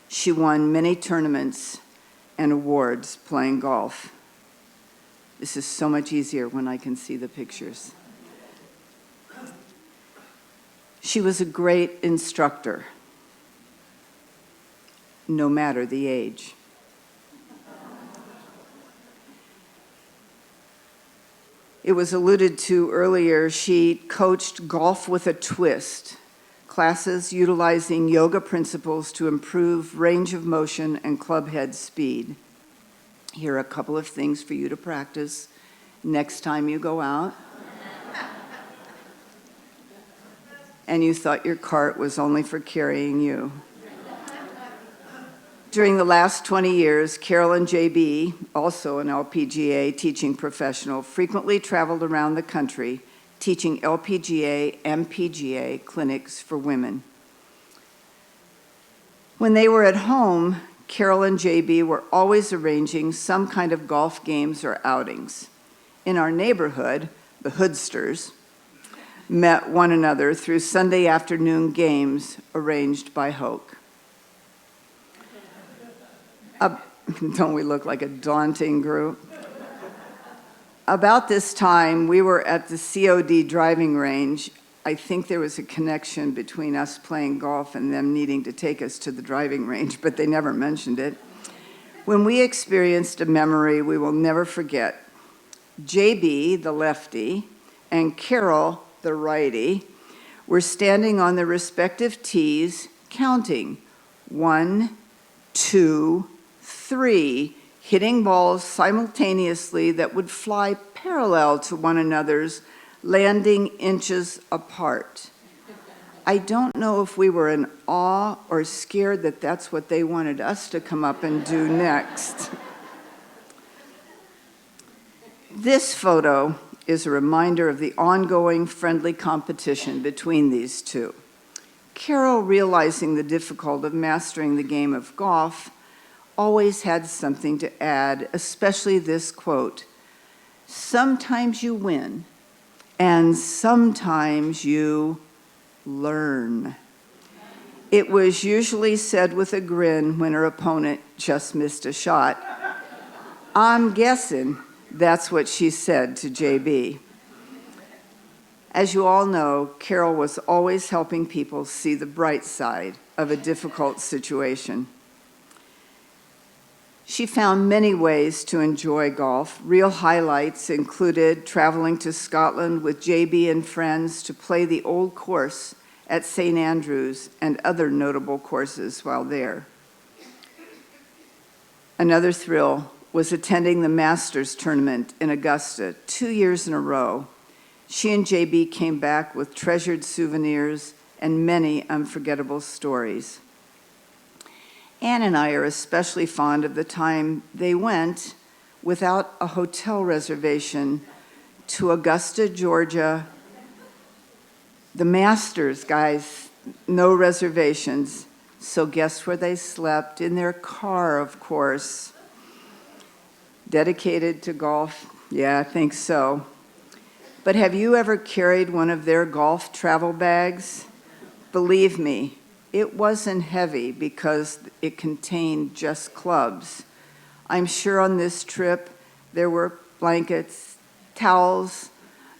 [SPEAKER 8] She won many tournaments and awards playing golf. This is so much easier when I can see the pictures. She was a great instructor, no matter the age. It was alluded to earlier, she coached golf with a twist, classes utilizing yoga principles to improve range of motion and club head speed. Here are a couple of things for you to practice next time you go out. And you thought your cart was only for carrying you. During the last 20 years, Carol and JB, also an LPGA teaching professional, frequently traveled around the country teaching LPGA and PGA clinics for women. When they were at home, Carol and JB were always arranging some kind of golf games or outings. In our neighborhood, the Hoodsters met one another through Sunday afternoon games arranged by Hoke. Don't we look like a daunting group? About this time, we were at the COD driving range. I think there was a connection between us playing golf and them needing to take us to the driving range, but they never mentioned it. When we experienced a memory we will never forget, JB, the lefty, and Carol, the righty, were standing on their respective tees, counting 1, 2, 3, hitting balls simultaneously that would fly parallel to one another's, landing inches apart. I don't know if we were in awe or scared that that's what they wanted us to come up and do next. This photo is a reminder of the ongoing friendly competition between these two. Carol, realizing the difficulty of mastering the game of golf, always had something to add, especially this quote: "Sometimes you win, and sometimes you learn." It was usually said with a grin when her opponent just missed a shot. I'm guessing that's what she said to JB. As you all know, Carol was always helping people see the bright side of a difficult situation. She found many ways to enjoy golf. Real highlights included traveling to Scotland with JB and friends to play the old course at St. Andrews and other notable courses while there. Another thrill was attending the Masters tournament in Augusta 2 years in a row. She and JB came back with treasured souvenirs and many unforgettable stories. Ann and I are especially fond of the time they went without a hotel reservation to Augusta, Georgia. The Masters, guys, no reservations. So guess where they slept? In their car, of course. Dedicated to golf? Yeah, I think so. But have you ever carried one of their golf travel bags? Believe me, it wasn't heavy because it contained just clubs. I'm sure on this trip there were blankets, towels,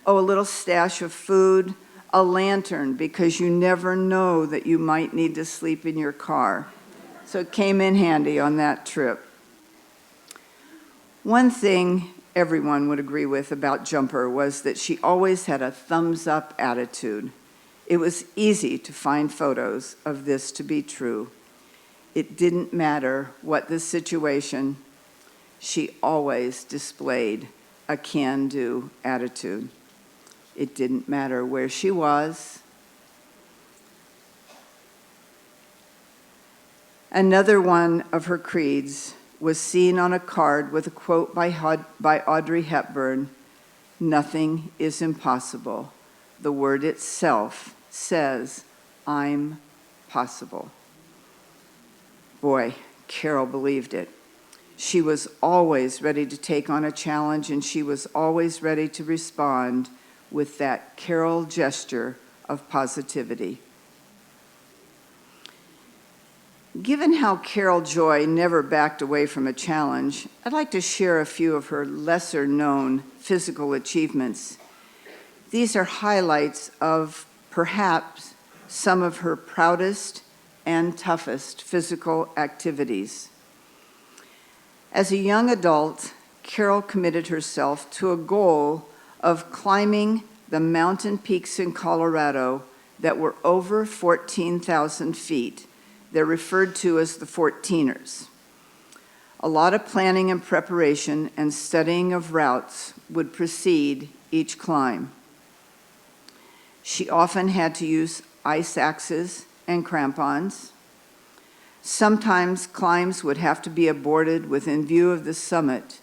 [SPEAKER 8] a little stash of food, a lantern, because you never know that you might need to sleep in your car. So it came in handy on that trip. One thing everyone would agree with about Jumper was that she always had a thumbs-up attitude. It was easy to find photos of this to be true. It didn't matter what the situation, she always displayed a can-do attitude. It didn't matter where she was. Another one of her creeds was seen on a card with a quote by Audrey Hepburn: "Nothing is impossible. The word itself says, I'm possible." Boy, Carol believed it. She was always ready to take on a challenge, and she was always ready to respond with that Carol gesture of positivity. Given how Carol Joy never backed away from a challenge, I'd like to share a few of her lesser-known physical achievements. These are highlights of perhaps some of her proudest and toughest physical activities. As a young adult, Carol committed herself to a goal of climbing the mountain peaks in Colorado that were over 14,000 feet. They're referred to as the 14ers. A lot of planning and preparation and studying of routes would precede each climb. She often had to use ice axes and crampons. Sometimes climbs would have to be aborted within view of the summit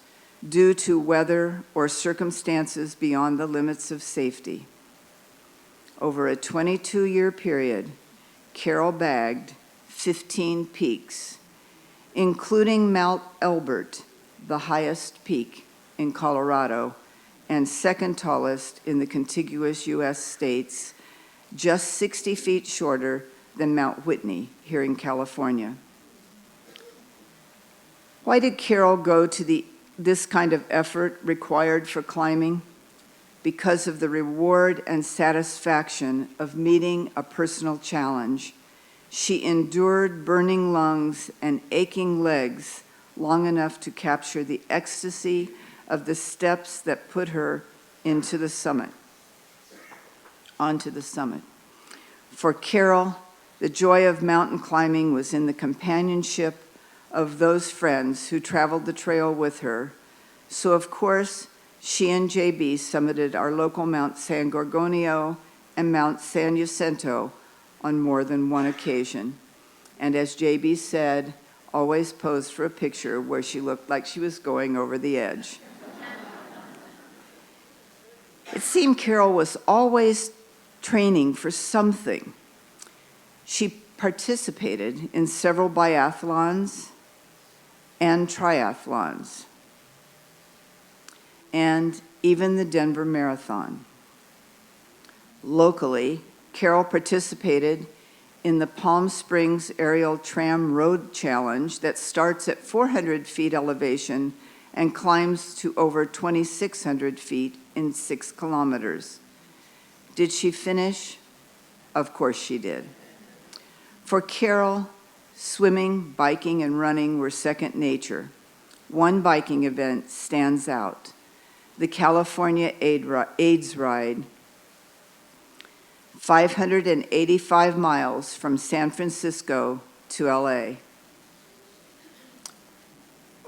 [SPEAKER 8] due to weather or circumstances beyond the limits of safety. Over a 22-year period, Carol bagged 15 peaks, including Mount Elbert, the highest peak in Colorado and second tallest in the contiguous U.S. states, just 60 feet shorter than Mount Whitney here in California. Why did Carol go to this kind of effort required for climbing? Because of the reward and satisfaction of meeting a personal challenge. She endured burning lungs and aching legs long enough to capture the ecstasy of the steps that put her onto the summit. For Carol, the joy of mountain climbing was in the companionship of those friends who traveled the trail with her. So of course, she and JB summited our local Mount San Gorgonio and Mount San Jacinto on more than one occasion. And as JB said, always posed for a picture where she looked like she was going over the edge. It seemed Carol was always training for something. She participated in several biathlons and triathlons, and even the Denver Marathon. Locally, Carol participated in the Palm Springs Aerial Tram Road Challenge that starts at 400 feet elevation and climbs to over 2,600 feet in 6 kilometers. Did she finish? Of course she did. For Carol, swimming, biking, and running were second nature. One biking event stands out: the California AIDS Ride, 585 miles from San Francisco to LA.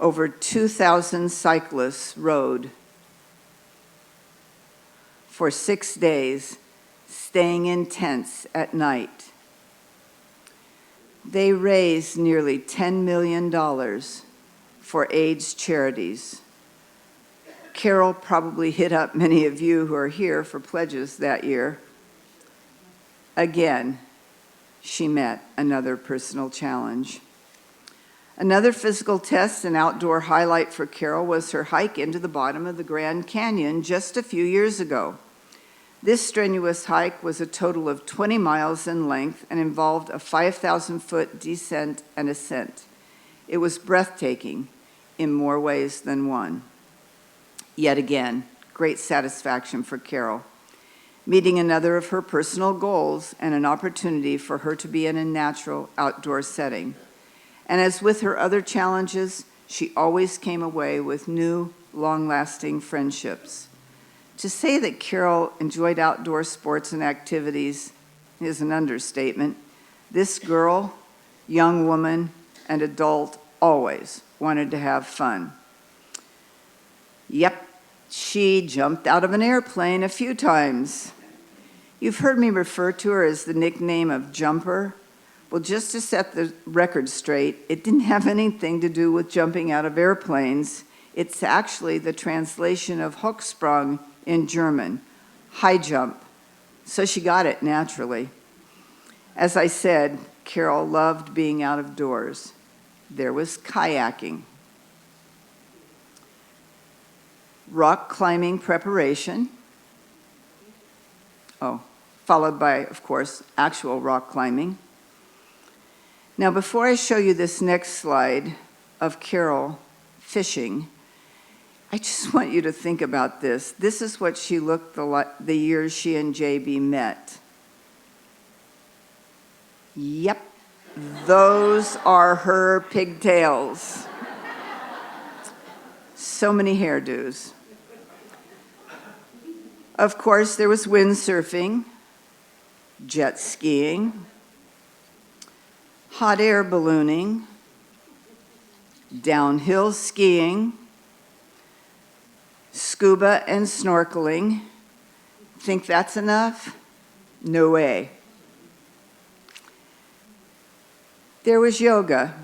[SPEAKER 8] Over 2,000 cyclists rode for 6 days, staying in tents at night. They raised nearly $10 million for AIDS charities. Carol probably hit up many of you who are here for pledges that year. Again, she met another personal challenge. Another physical test and outdoor highlight for Carol was her hike into the bottom of the Grand Canyon just a few years ago. This strenuous hike was a total of 20 miles in length and involved a 5,000-foot descent and ascent. It was breathtaking in more ways than one. Yet again, great satisfaction for Carol, meeting another of her personal goals and an opportunity for her to be in a natural outdoor setting. And as with her other challenges, she always came away with new, long-lasting friendships. To say that Carol enjoyed outdoor sports and activities is an understatement. This girl, young woman, and adult always wanted to have fun. Yep, she jumped out of an airplane a few times. You've heard me refer to her as the nickname of Jumper. Well, just to set the record straight, it didn't have anything to do with jumping out of airplanes. It's actually the translation of Hochsprung in German, high jump. So she got it naturally. As I said, Carol loved being out of doors. There was kayaking, rock climbing preparation, followed by, of course, actual rock climbing. Now, before I show you this next slide of Carol fishing, I just want you to think about this. This is what she looked the year she and JB met. Yep, those are her pigtails. So many hairdos. Of course, there was windsurfing, jet skiing, hot air ballooning, downhill skiing, scuba and snorkeling. Think that's enough? No way. There was yoga.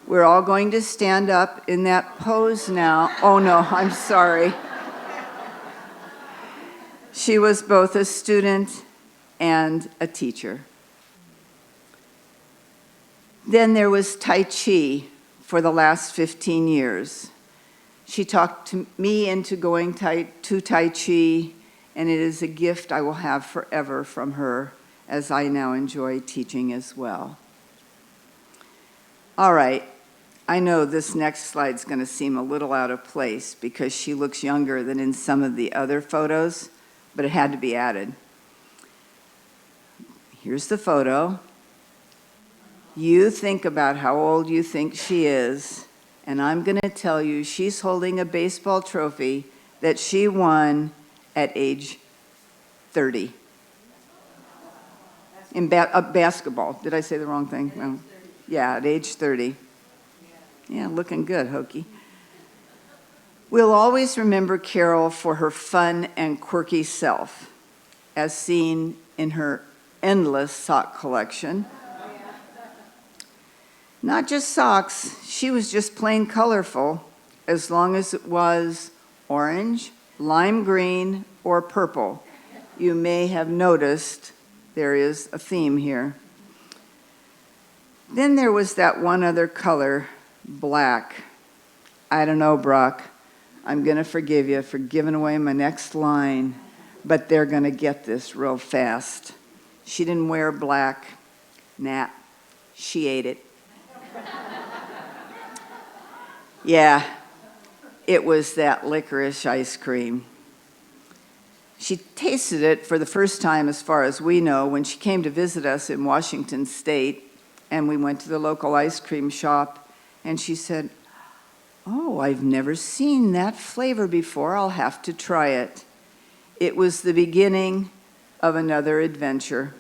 [SPEAKER 8] We're all going to stand up in that pose now. Oh no, I'm sorry. She was both a student and a teacher. Then there was Tai Chi for the last 15 years. She talked me into going to Tai Chi, and it is a gift I will have forever from her, as I now enjoy teaching as well. All right, I know this next slide's going to seem a little out of place because she looks younger than in some of the other photos, but it had to be added. Here's the photo. You think about how old you think she is, and I'm going to tell you she's holding a baseball trophy that she won at age 30. In basketball. Did I say the wrong thing? No. Yeah, at age 30. Yeah, looking good, Hokey. We'll always remember Carol for her fun and quirky self, as seen in her endless sock collection. Not just socks, she was just plain colorful, as long as it was orange, lime green, or purple. You may have noticed there is a theme here. Then there was that one other color, black. I don't know, Brock. I'm going to forgive you for giving away my next line, but they're going to get this real fast. She didn't wear black. Nah, she ate it. Yeah, it was that licorice ice cream. She tasted it for the first time, as far as we know, when she came to visit us in Washington State, and we went to the local ice cream shop, and she said, "Oh, I've never seen that flavor before. I'll have to try it." It was the beginning of another adventure.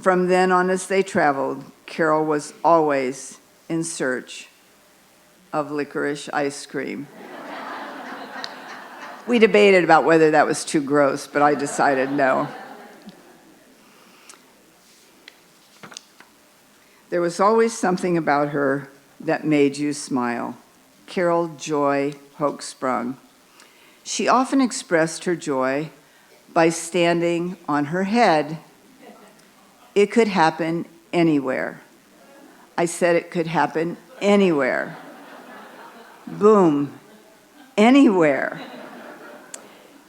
[SPEAKER 8] From then on, as they traveled, Carol was always in search of licorice ice cream. We debated about whether that was too gross, but I decided no. There was always something about her that made you smile. Carol Joy Hochsprung. She often expressed her joy by standing on her head. It could happen anywhere. I said it could happen anywhere. Boom, anywhere.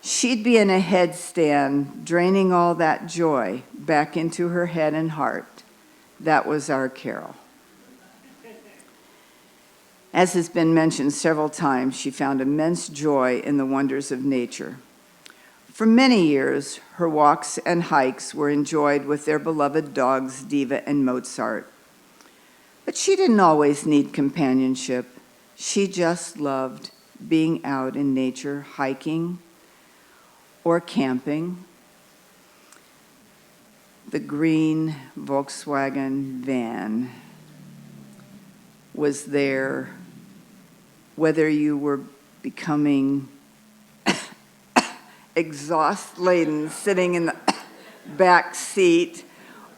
[SPEAKER 8] She'd be in a headstand, draining all that joy back into her head and heart. That was our Carol. As has been mentioned several times, she found immense joy in the wonders of nature. For many years, her walks and hikes were enjoyed with their beloved dogs, Diva and Mozart. But she didn't always need companionship. She just loved being out in nature, hiking or camping. The green Volkswagen van was there, whether you were becoming exhaust-laden, sitting in the back seat,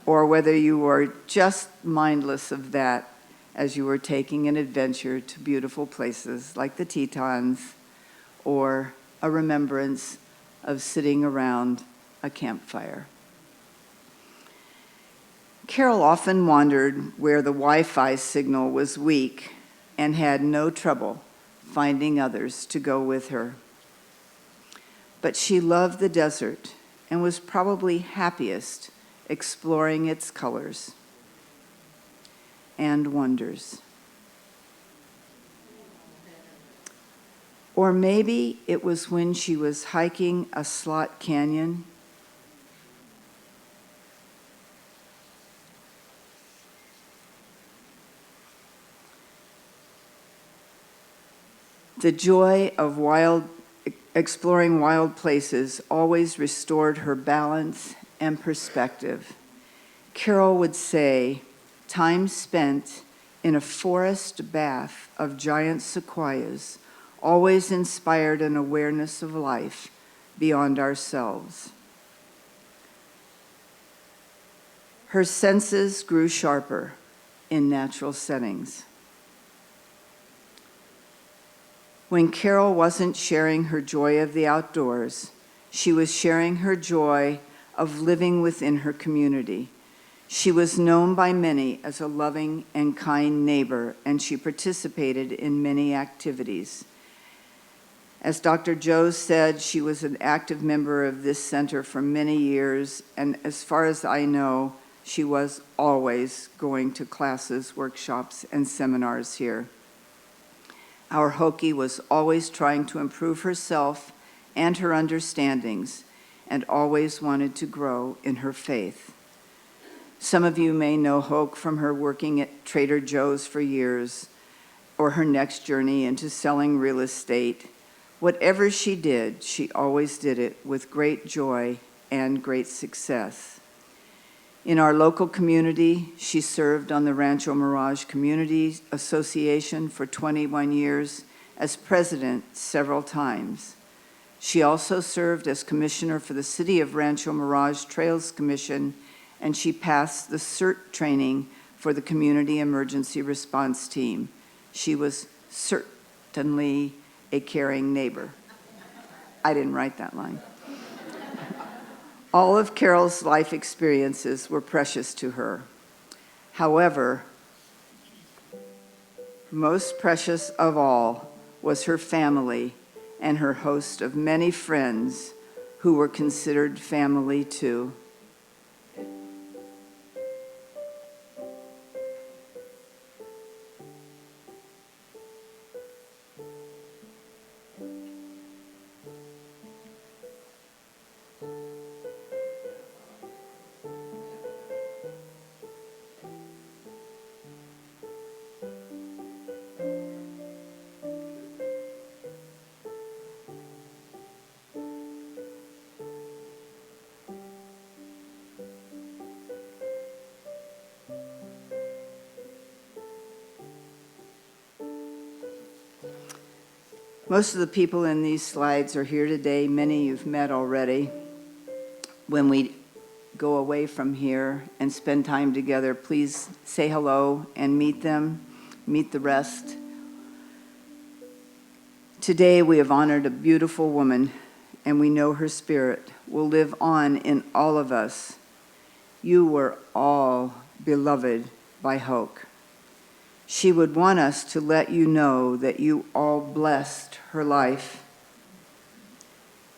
[SPEAKER 8] or whether you were just mindless of that as you were taking an adventure to beautiful places like the Tetons, or a remembrance of sitting around a campfire. Carol often wandered where the Wi-Fi signal was weak and had no trouble finding others to go with her. But she loved the desert and was probably happiest exploring its colors and wonders. Or maybe it was when she was hiking a slot canyon. The joy of exploring wild places always restored her balance and perspective. Carol would say, time spent in a forest bath of giant sequoias always inspired an awareness of life beyond ourselves. Her senses grew sharper in natural settings. When Carol wasn't sharing her joy of the outdoors, she was sharing her joy of living within her community. She was known by many as a loving and kind neighbor, and she participated in many activities. As Dr. Joe said, she was an active member of this center for many years, and as far as I know, she was always going to classes, workshops, and seminars here. Our Hokie was always trying to improve herself and her understandings, and always wanted to grow in her faith. Some of you may know Hoke from her working at Trader Joe's for years, or her next journey into selling real estate. Whatever she did, she always did it with great joy and great success. In our local community, she served on the Rancho Mirage Community Association for 21 years as president several times. She also served as commissioner for the City of Rancho Mirage Trails Commission, and she passed the CERT training for the Community Emergency Response Team. She was certainly a caring neighbor. I didn't write that line. All of Carol's life experiences were precious to her. However, most precious of all was her family and her host of many friends who were considered family too. Most of the people in these slides are here today. Many you've met already. When we go away from here and spend time together, please say hello and meet them, meet the rest. Today we have honored a beautiful woman, and we know her spirit will live on in all of us. You were all beloved by Hoke. She would want us to let you know that you all blessed her life,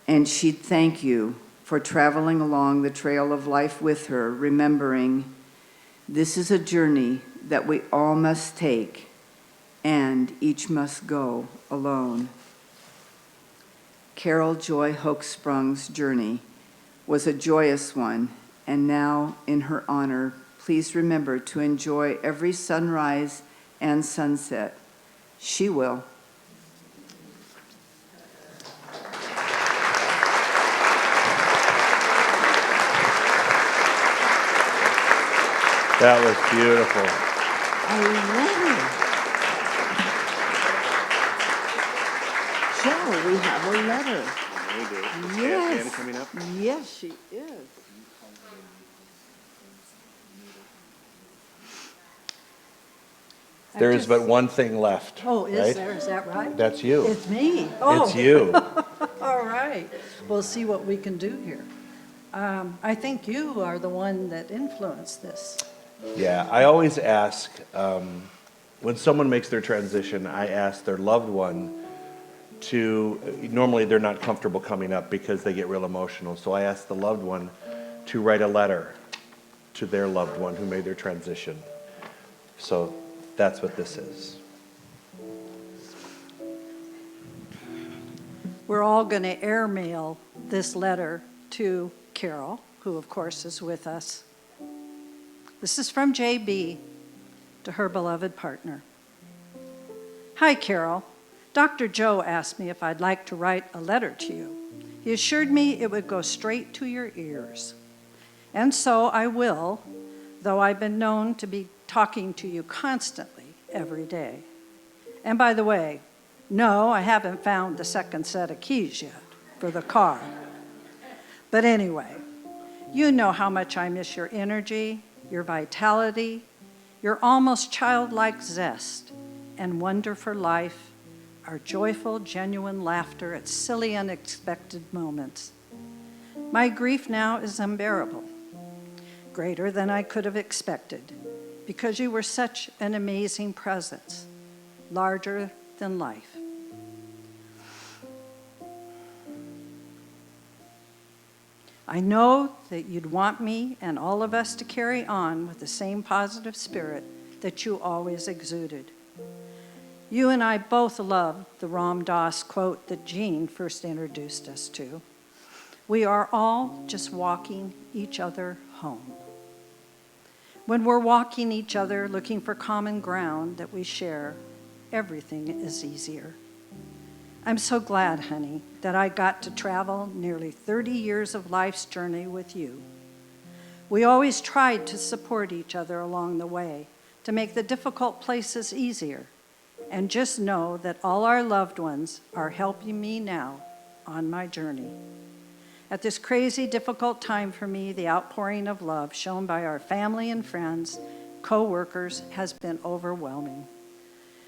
[SPEAKER 8] and she'd thank you for traveling along the trail of life with her, remembering this is a journey that we all must take, and each must go alone. Carol Joy Hochsprung's journey was a joyous one, and now, in her honor, please remember to enjoy every sunrise and sunset. She will.
[SPEAKER 7] That was beautiful.
[SPEAKER 8] A letter. Joe, we have a letter.
[SPEAKER 1] We do. Is
[SPEAKER 8] Yes.
[SPEAKER 1] Anna coming up?
[SPEAKER 8] Yes, she is.
[SPEAKER 7] There is but one thing left.
[SPEAKER 9] Oh, is
[SPEAKER 7] right?
[SPEAKER 9] there? Is that right?
[SPEAKER 7] That's you.
[SPEAKER 9] It's me. Oh,
[SPEAKER 7] It's you.
[SPEAKER 9] all right. We'll see what we can do here. I think you are the one that influenced this.
[SPEAKER 7] Yeah, I always ask, when someone makes their transition, I ask their loved one to, normally they're not comfortable coming up because they get real emotional, so I ask the loved one to write a letter to their loved one who made their transition. So that's what this is.
[SPEAKER 9] We're all going to airmail this letter to Carol, who of course is with us. This is from JB to her beloved partner. Hi, Carol. Dr. Joe asked me if I'd like to write a letter to you. He assured me it would go straight to your ears. And so I will, though I've been known to be talking to you constantly every day. And by the way, no, I haven't found the second set of keys yet for the car. But anyway, you know how much I miss your energy, your vitality, your almost childlike zest and wonder for life, our joyful, genuine laughter at silly, unexpected moments. My grief now is unbearable, greater than I could have expected, because you were such an amazing presence, larger than life. I know that you'd want me and all of us to carry on with the same positive spirit that you always exuded. You and I both loved the Ram Dass quote that Jean first introduced us to. We are all just walking each other home. When we're walking each other looking for common ground that we share, everything is easier. I'm so glad, honey, that I got to travel nearly 30 years of life's journey with you. We always tried to support each other along the way, to make the difficult places easier. And just know that all our loved ones are helping me now on my journey. At this crazy, difficult time for me, the outpouring of love shown by our family and friends, co-workers, has been overwhelming.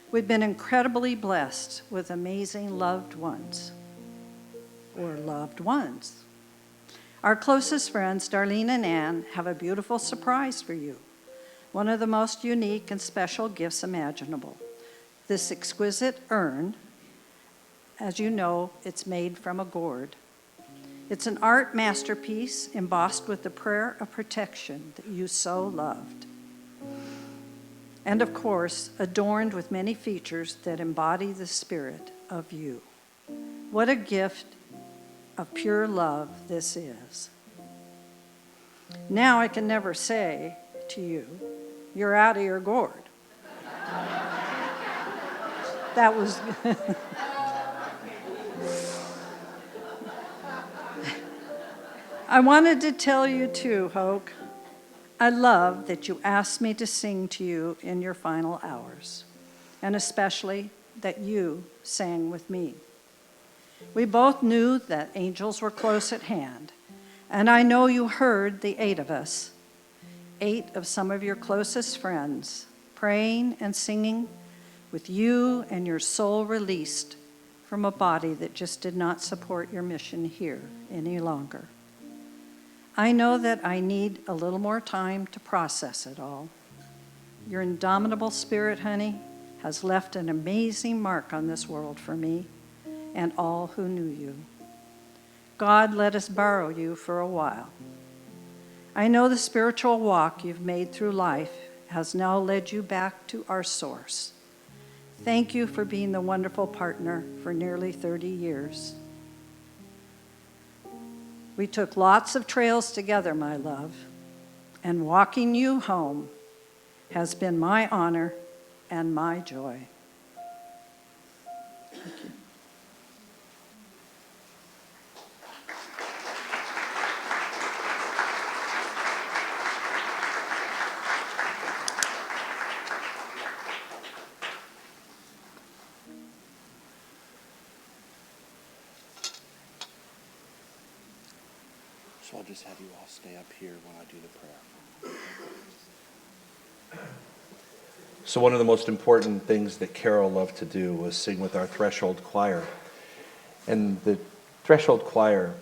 [SPEAKER 9] We've been incredibly blessed with amazing loved ones, or loved ones. Our closest friends, Darlene and Ann, have a beautiful surprise for you. One of the most unique and special gifts imaginable. This exquisite urn, as you know, it's made from a gourd. It's an art masterpiece embossed with the prayer of protection that you so loved. And of course, adorned with many features that embody the spirit of you. What a gift of pure love this is. Now I can never say to you, you're out of your gourd. That was... I wanted to tell you too, Hoke, I love that you asked me to sing to you in your final hours, and especially that you sang with me. We both knew that angels were close at hand, and I know you heard the 8 of us, 8 of some of your closest friends, praying and singing with you and your soul released from a body that just did not support your mission here any longer. I know that I need a little more time to process it all. Your indomitable spirit, honey, has left an amazing mark on this world for me and all who knew you. God let us borrow you for a while. I know the spiritual walk you've made through life has now led you back to our source. Thank you for being the wonderful partner for nearly 30 years. We took lots of trails together, my love, and walking you home has been my honor and my joy. Thank you.
[SPEAKER 1] So I'll just have you all stay up here when I do the prayer.
[SPEAKER 7] So one of the most important things that Carol loved to do was sing with our Threshold Choir. And the Threshold Choir,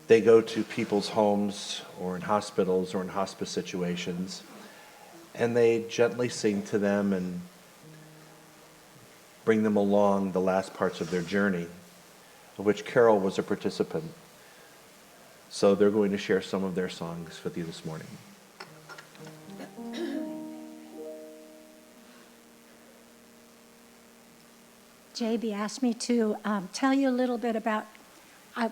[SPEAKER 7] they go to people's homes or in hospitals or in hospice situations, and they gently sing to them and bring them along the last parts of their journey, of which Carol was a participant. So they're going to share some of their songs with you this morning.
[SPEAKER 10] JB asked me to tell you a little bit about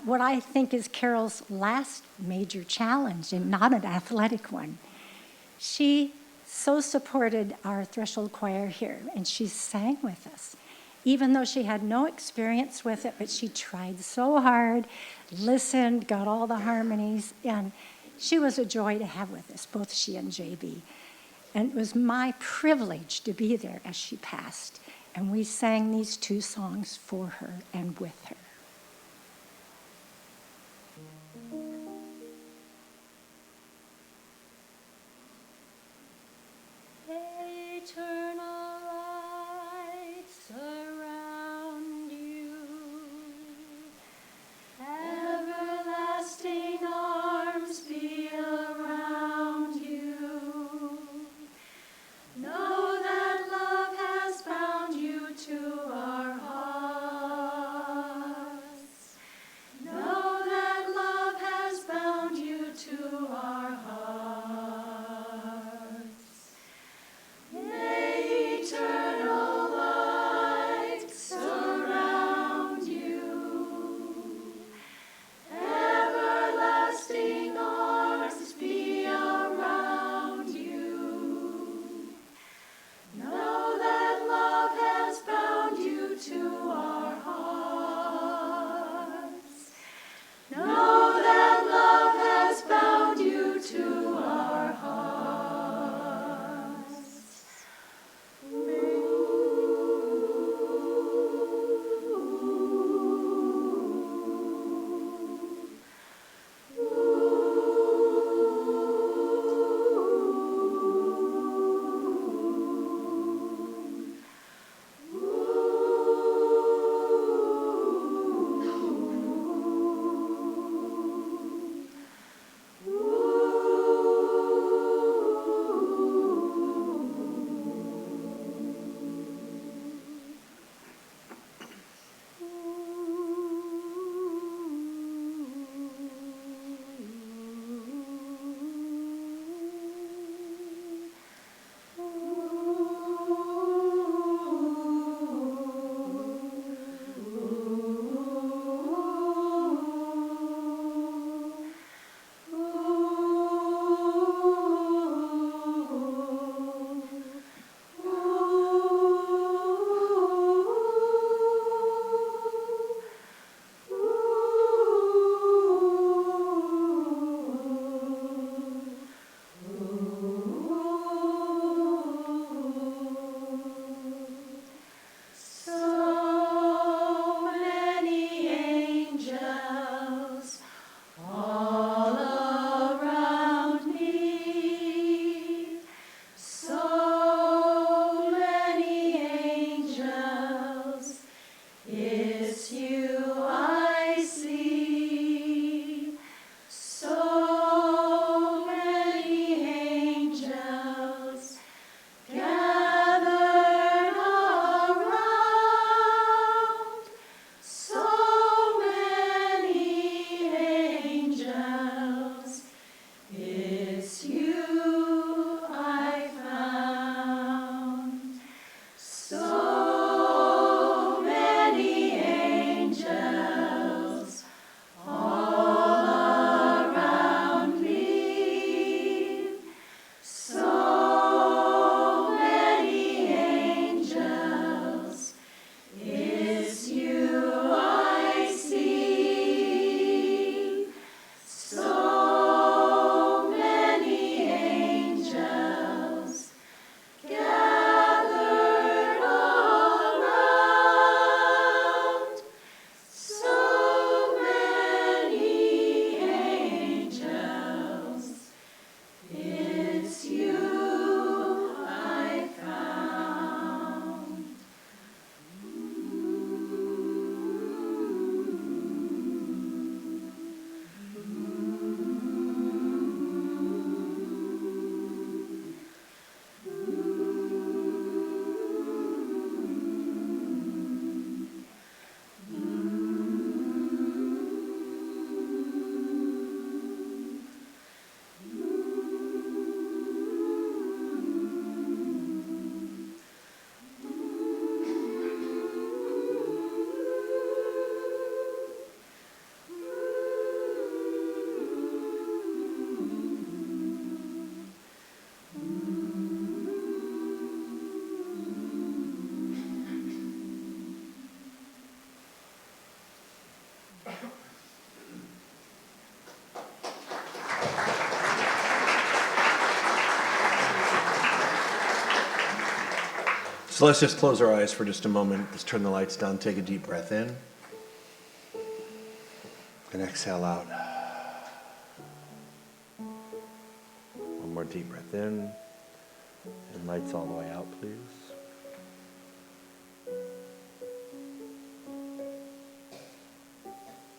[SPEAKER 10] what I think is Carol's last major challenge, and not an athletic one. She so supported our Threshold Choir here, and she sang with us. even though she had no experience with it, but she tried so hard, listened, got all the harmonies, and she was a joy to have with us, both she and JB. And it was my privilege to be there as she passed. And we sang these two songs for her and with her.
[SPEAKER 11] Eternal light surround you, everlasting arms be around you. Know that love has bound you to our heart.
[SPEAKER 7] So let's just close our eyes for just a moment. Let's turn the lights down. Take a deep breath in. And exhale out. One more deep breath in. And lights all the way out, please.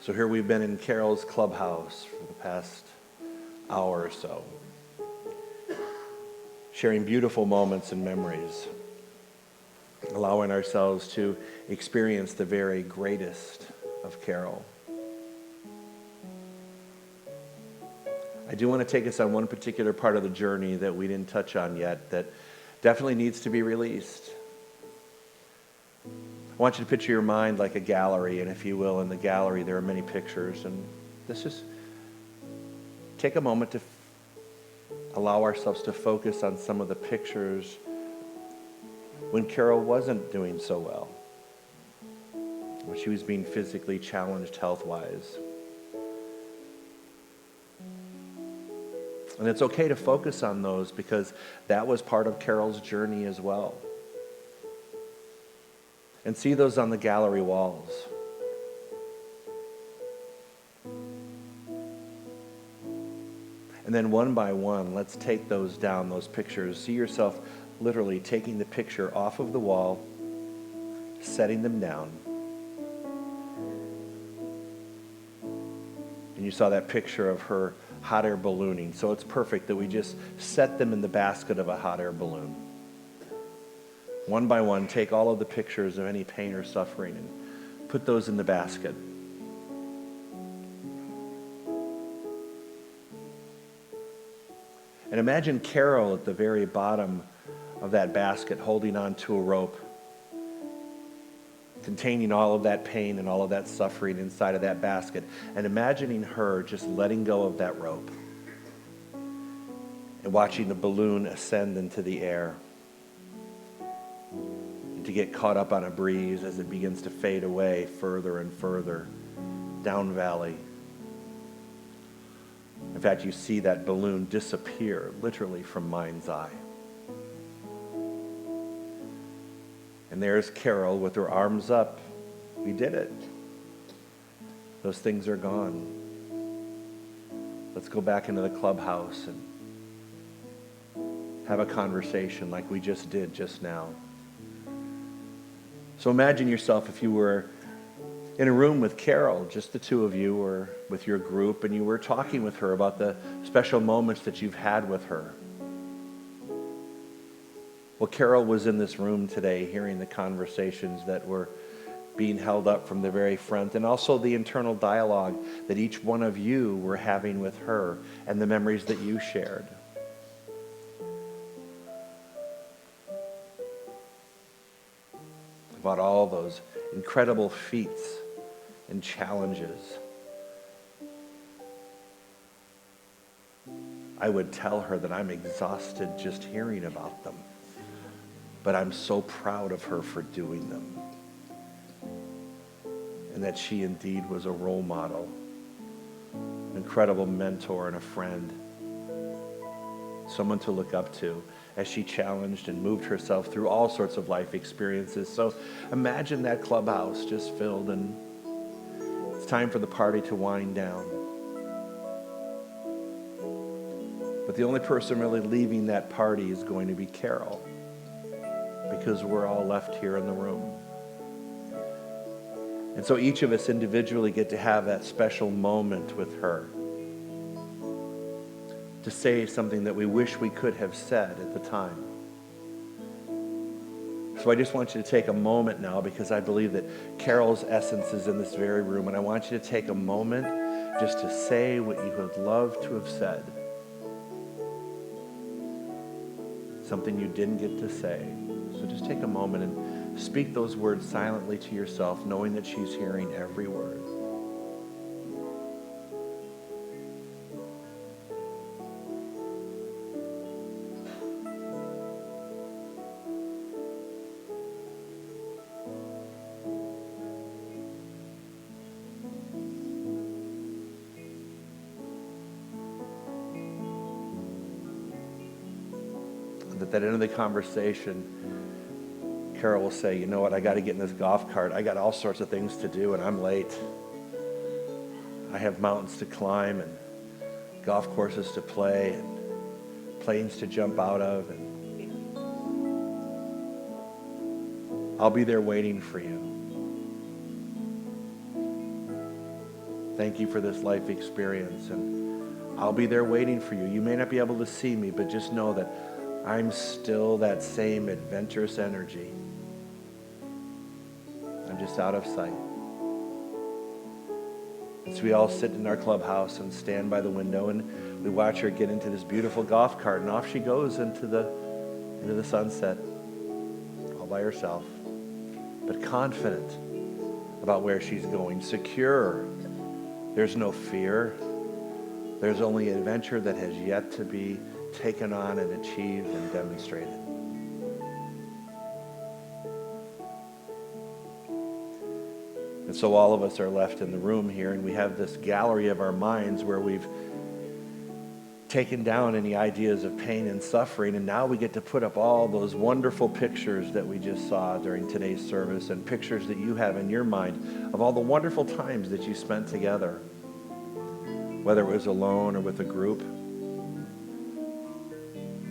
[SPEAKER 7] So here we've been in Carol's clubhouse for the past hour or so, sharing beautiful moments and memories, allowing ourselves to experience the very greatest of Carol. I do want to take us on one particular part of the journey that we didn't touch on yet that definitely needs to be released. I want you to picture your mind like a gallery, and if you will, in the gallery there are many pictures, and let's just take a moment to allow ourselves to focus on some of the pictures when Carol wasn't doing so well, when she was being physically challenged health-wise. And it's okay to focus on those because that was part of Carol's journey as well. And see those on the gallery walls. And then one by one, let's take those down, those pictures. See yourself literally taking the picture off of the wall, setting them down. And you saw that picture of her hot air ballooning. So it's perfect that we just set them in the basket of a hot air balloon. One by one, take all of the pictures of any pain or suffering and put those in the basket. And imagine Carol at the very bottom of that basket holding on to a rope containing all of that pain and all of that suffering inside of that basket, and imagining her just letting go of that rope and watching the balloon ascend into the air and to get caught up on a breeze as it begins to fade away further and further down valley. In fact, you see that balloon disappear literally from mind's eye. And there's Carol with her arms up. We did it. Those things are gone. Let's go back into the clubhouse and have a conversation like we just did just now. So imagine yourself if you were in a room with Carol, just the two of you, or with your group, and you were talking with her about the special moments that you've had with her. Well, Carol was in this room today hearing the conversations that were being held up from the very front, and also the internal dialogue that each one of you were having with her and the memories that you shared. About all those incredible feats and challenges. I would tell her that I'm exhausted just hearing about them. But I'm so proud of her for doing them. And that she indeed was a role model, an incredible mentor and a friend, someone to look up to as she challenged and moved herself through all sorts of life experiences. So imagine that clubhouse just filled, and it's time for the party to wind down. But the only person really leaving that party is going to be Carol, because we're all left here in the room. And so each of us individually get to have that special moment with her, to say something that we wish we could have said at the time. So I just want you to take a moment now, because I believe that Carol's essence is in this very room, and I want you to take a moment just to say what you would love to have said. Something you didn't get to say. So just take a moment and speak those words silently to yourself, knowing that she's hearing every word. at the end of the conversation, Carol will say, you know what, I got to get in this golf cart. I got all sorts of things to do, and I'm late. I have mountains to climb and golf courses to play and planes to jump out of, and I'll be there waiting for you. Thank you for this life experience, and I'll be there waiting for you. You may not be able to see me, but just know that I'm still that same adventurous energy. I'm just out of sight. And so we all sit in our clubhouse and stand by the window, and we watch her get into this beautiful golf cart, and off she goes into the sunset, all by herself, but confident about where she's going, secure. There's no fear. There's only adventure that has yet to be taken on and achieved and demonstrated. And so all of us are left in the room here, and we have this gallery of our minds where we've taken down any ideas of pain and suffering, and now we get to put up all those wonderful pictures that we just saw during today's service, and pictures that you have in your mind of all the wonderful times that you spent together, whether it was alone or with a group.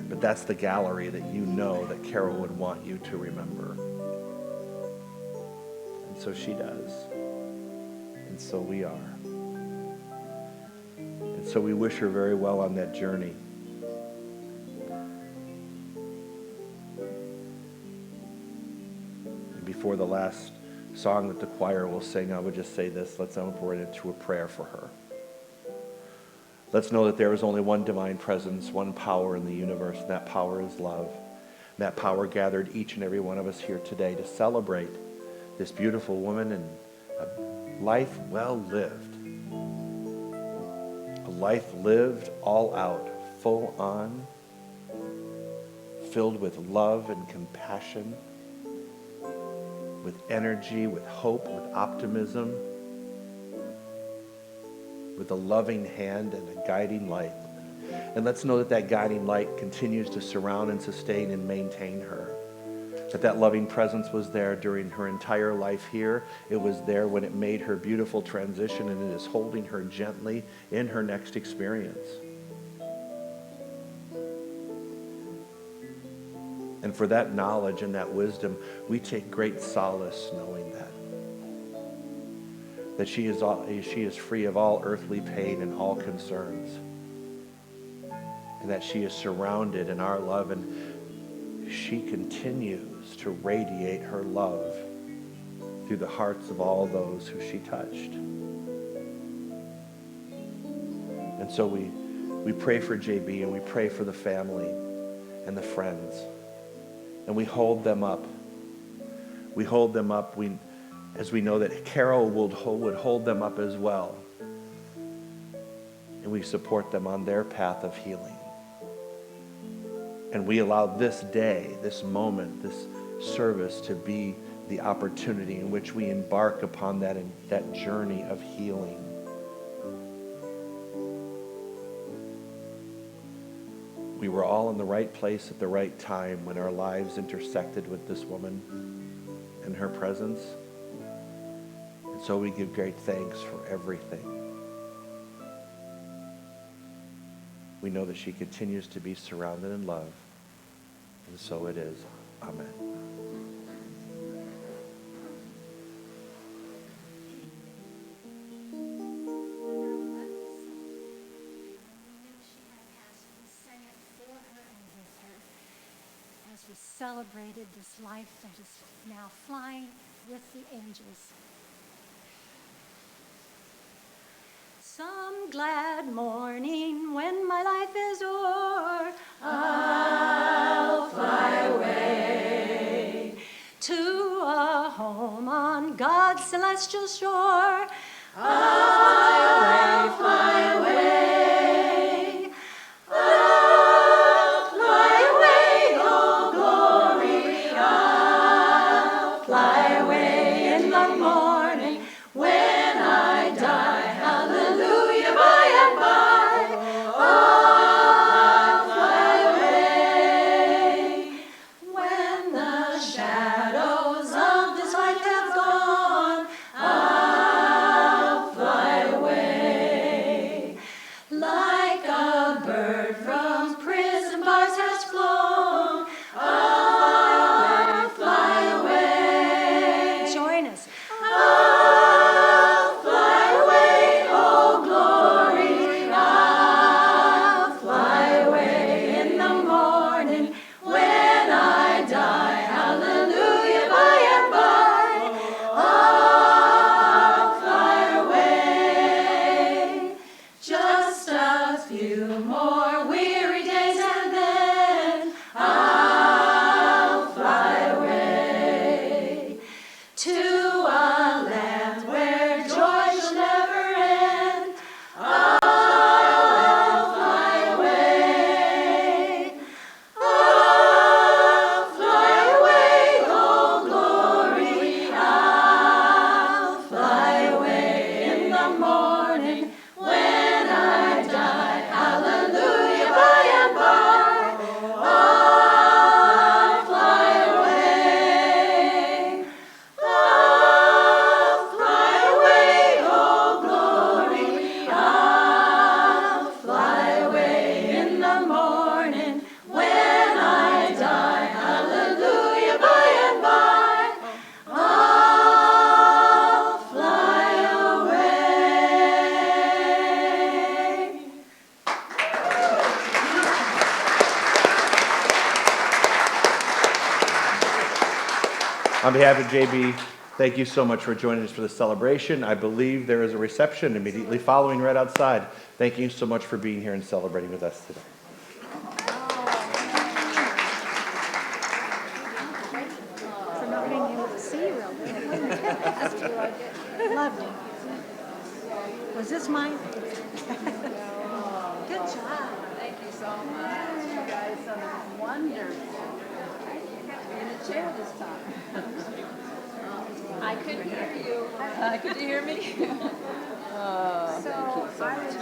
[SPEAKER 7] But that's the gallery that you know that Carol would want you to remember. And so she does. And so we are. And so we wish her very well on that journey. And before the last song that the choir will sing, I would just say this. Let's open it into a prayer for her. Let's know that there is only one divine presence, one power in the universe, and that power is love. And that power gathered each and every one of us here today to celebrate this beautiful woman and a life well lived. A life lived all out, full on, filled with love and compassion, with energy, with hope, with optimism, with a loving hand and a guiding light. And let's know that that guiding light continues to surround and sustain and maintain her. That loving presence was there during her entire life here. It was there when it made her beautiful transition, and it is holding her gently in her next experience. And for that knowledge and that wisdom, we take great solace knowing that she is free of all earthly pain and all concerns, and that she is surrounded in our love, and she continues to radiate her love through the hearts of all those who she touched. And so we pray for JB, and we pray for the family and the friends, and we hold them up. We hold them up as we know that Carol would hold them up as well. And we support them on their path of healing. And we allow this day, this moment, this service to be the opportunity in which we embark upon that journey of healing. We were all in the right place at the right time when our lives intersected with this woman and her presence. And so we give great thanks for everything. We know that she continues to be surrounded in love. And so it is. Amen.
[SPEAKER 10] As we celebrated this life that is now flying with the angels. Some glad morning when my life is o'er, I'll fly away to a home on God's celestial shore. I'll fly away, I'll fly away, oh glory, I'll fly away in the morning when I die. Hallelujah, by and by, I'll fly away.
[SPEAKER 11] 2 more weary days and then I'll fly away to a land where joy shall never end. I'll fly away. I'll fly away, oh glory. I'll fly away in the morning when I die. Hallelujah, by and by. I'll fly away. I'll fly away, oh glory. I'll fly away in the morning when I die. Hallelujah, by and by. I'll fly away.
[SPEAKER 7] On behalf of JB, thank you so much for joining us for the celebration. I believe there is a reception immediately following right outside. Thank you so much for being here and celebrating with us today.
[SPEAKER 10] For not being able to see real good. Loved it. Was this mine? Good job.
[SPEAKER 3] Thank you so much. You guys are wonderful. In the chair this time. I couldn't hear you. Could you hear me? Oh, thank you so much.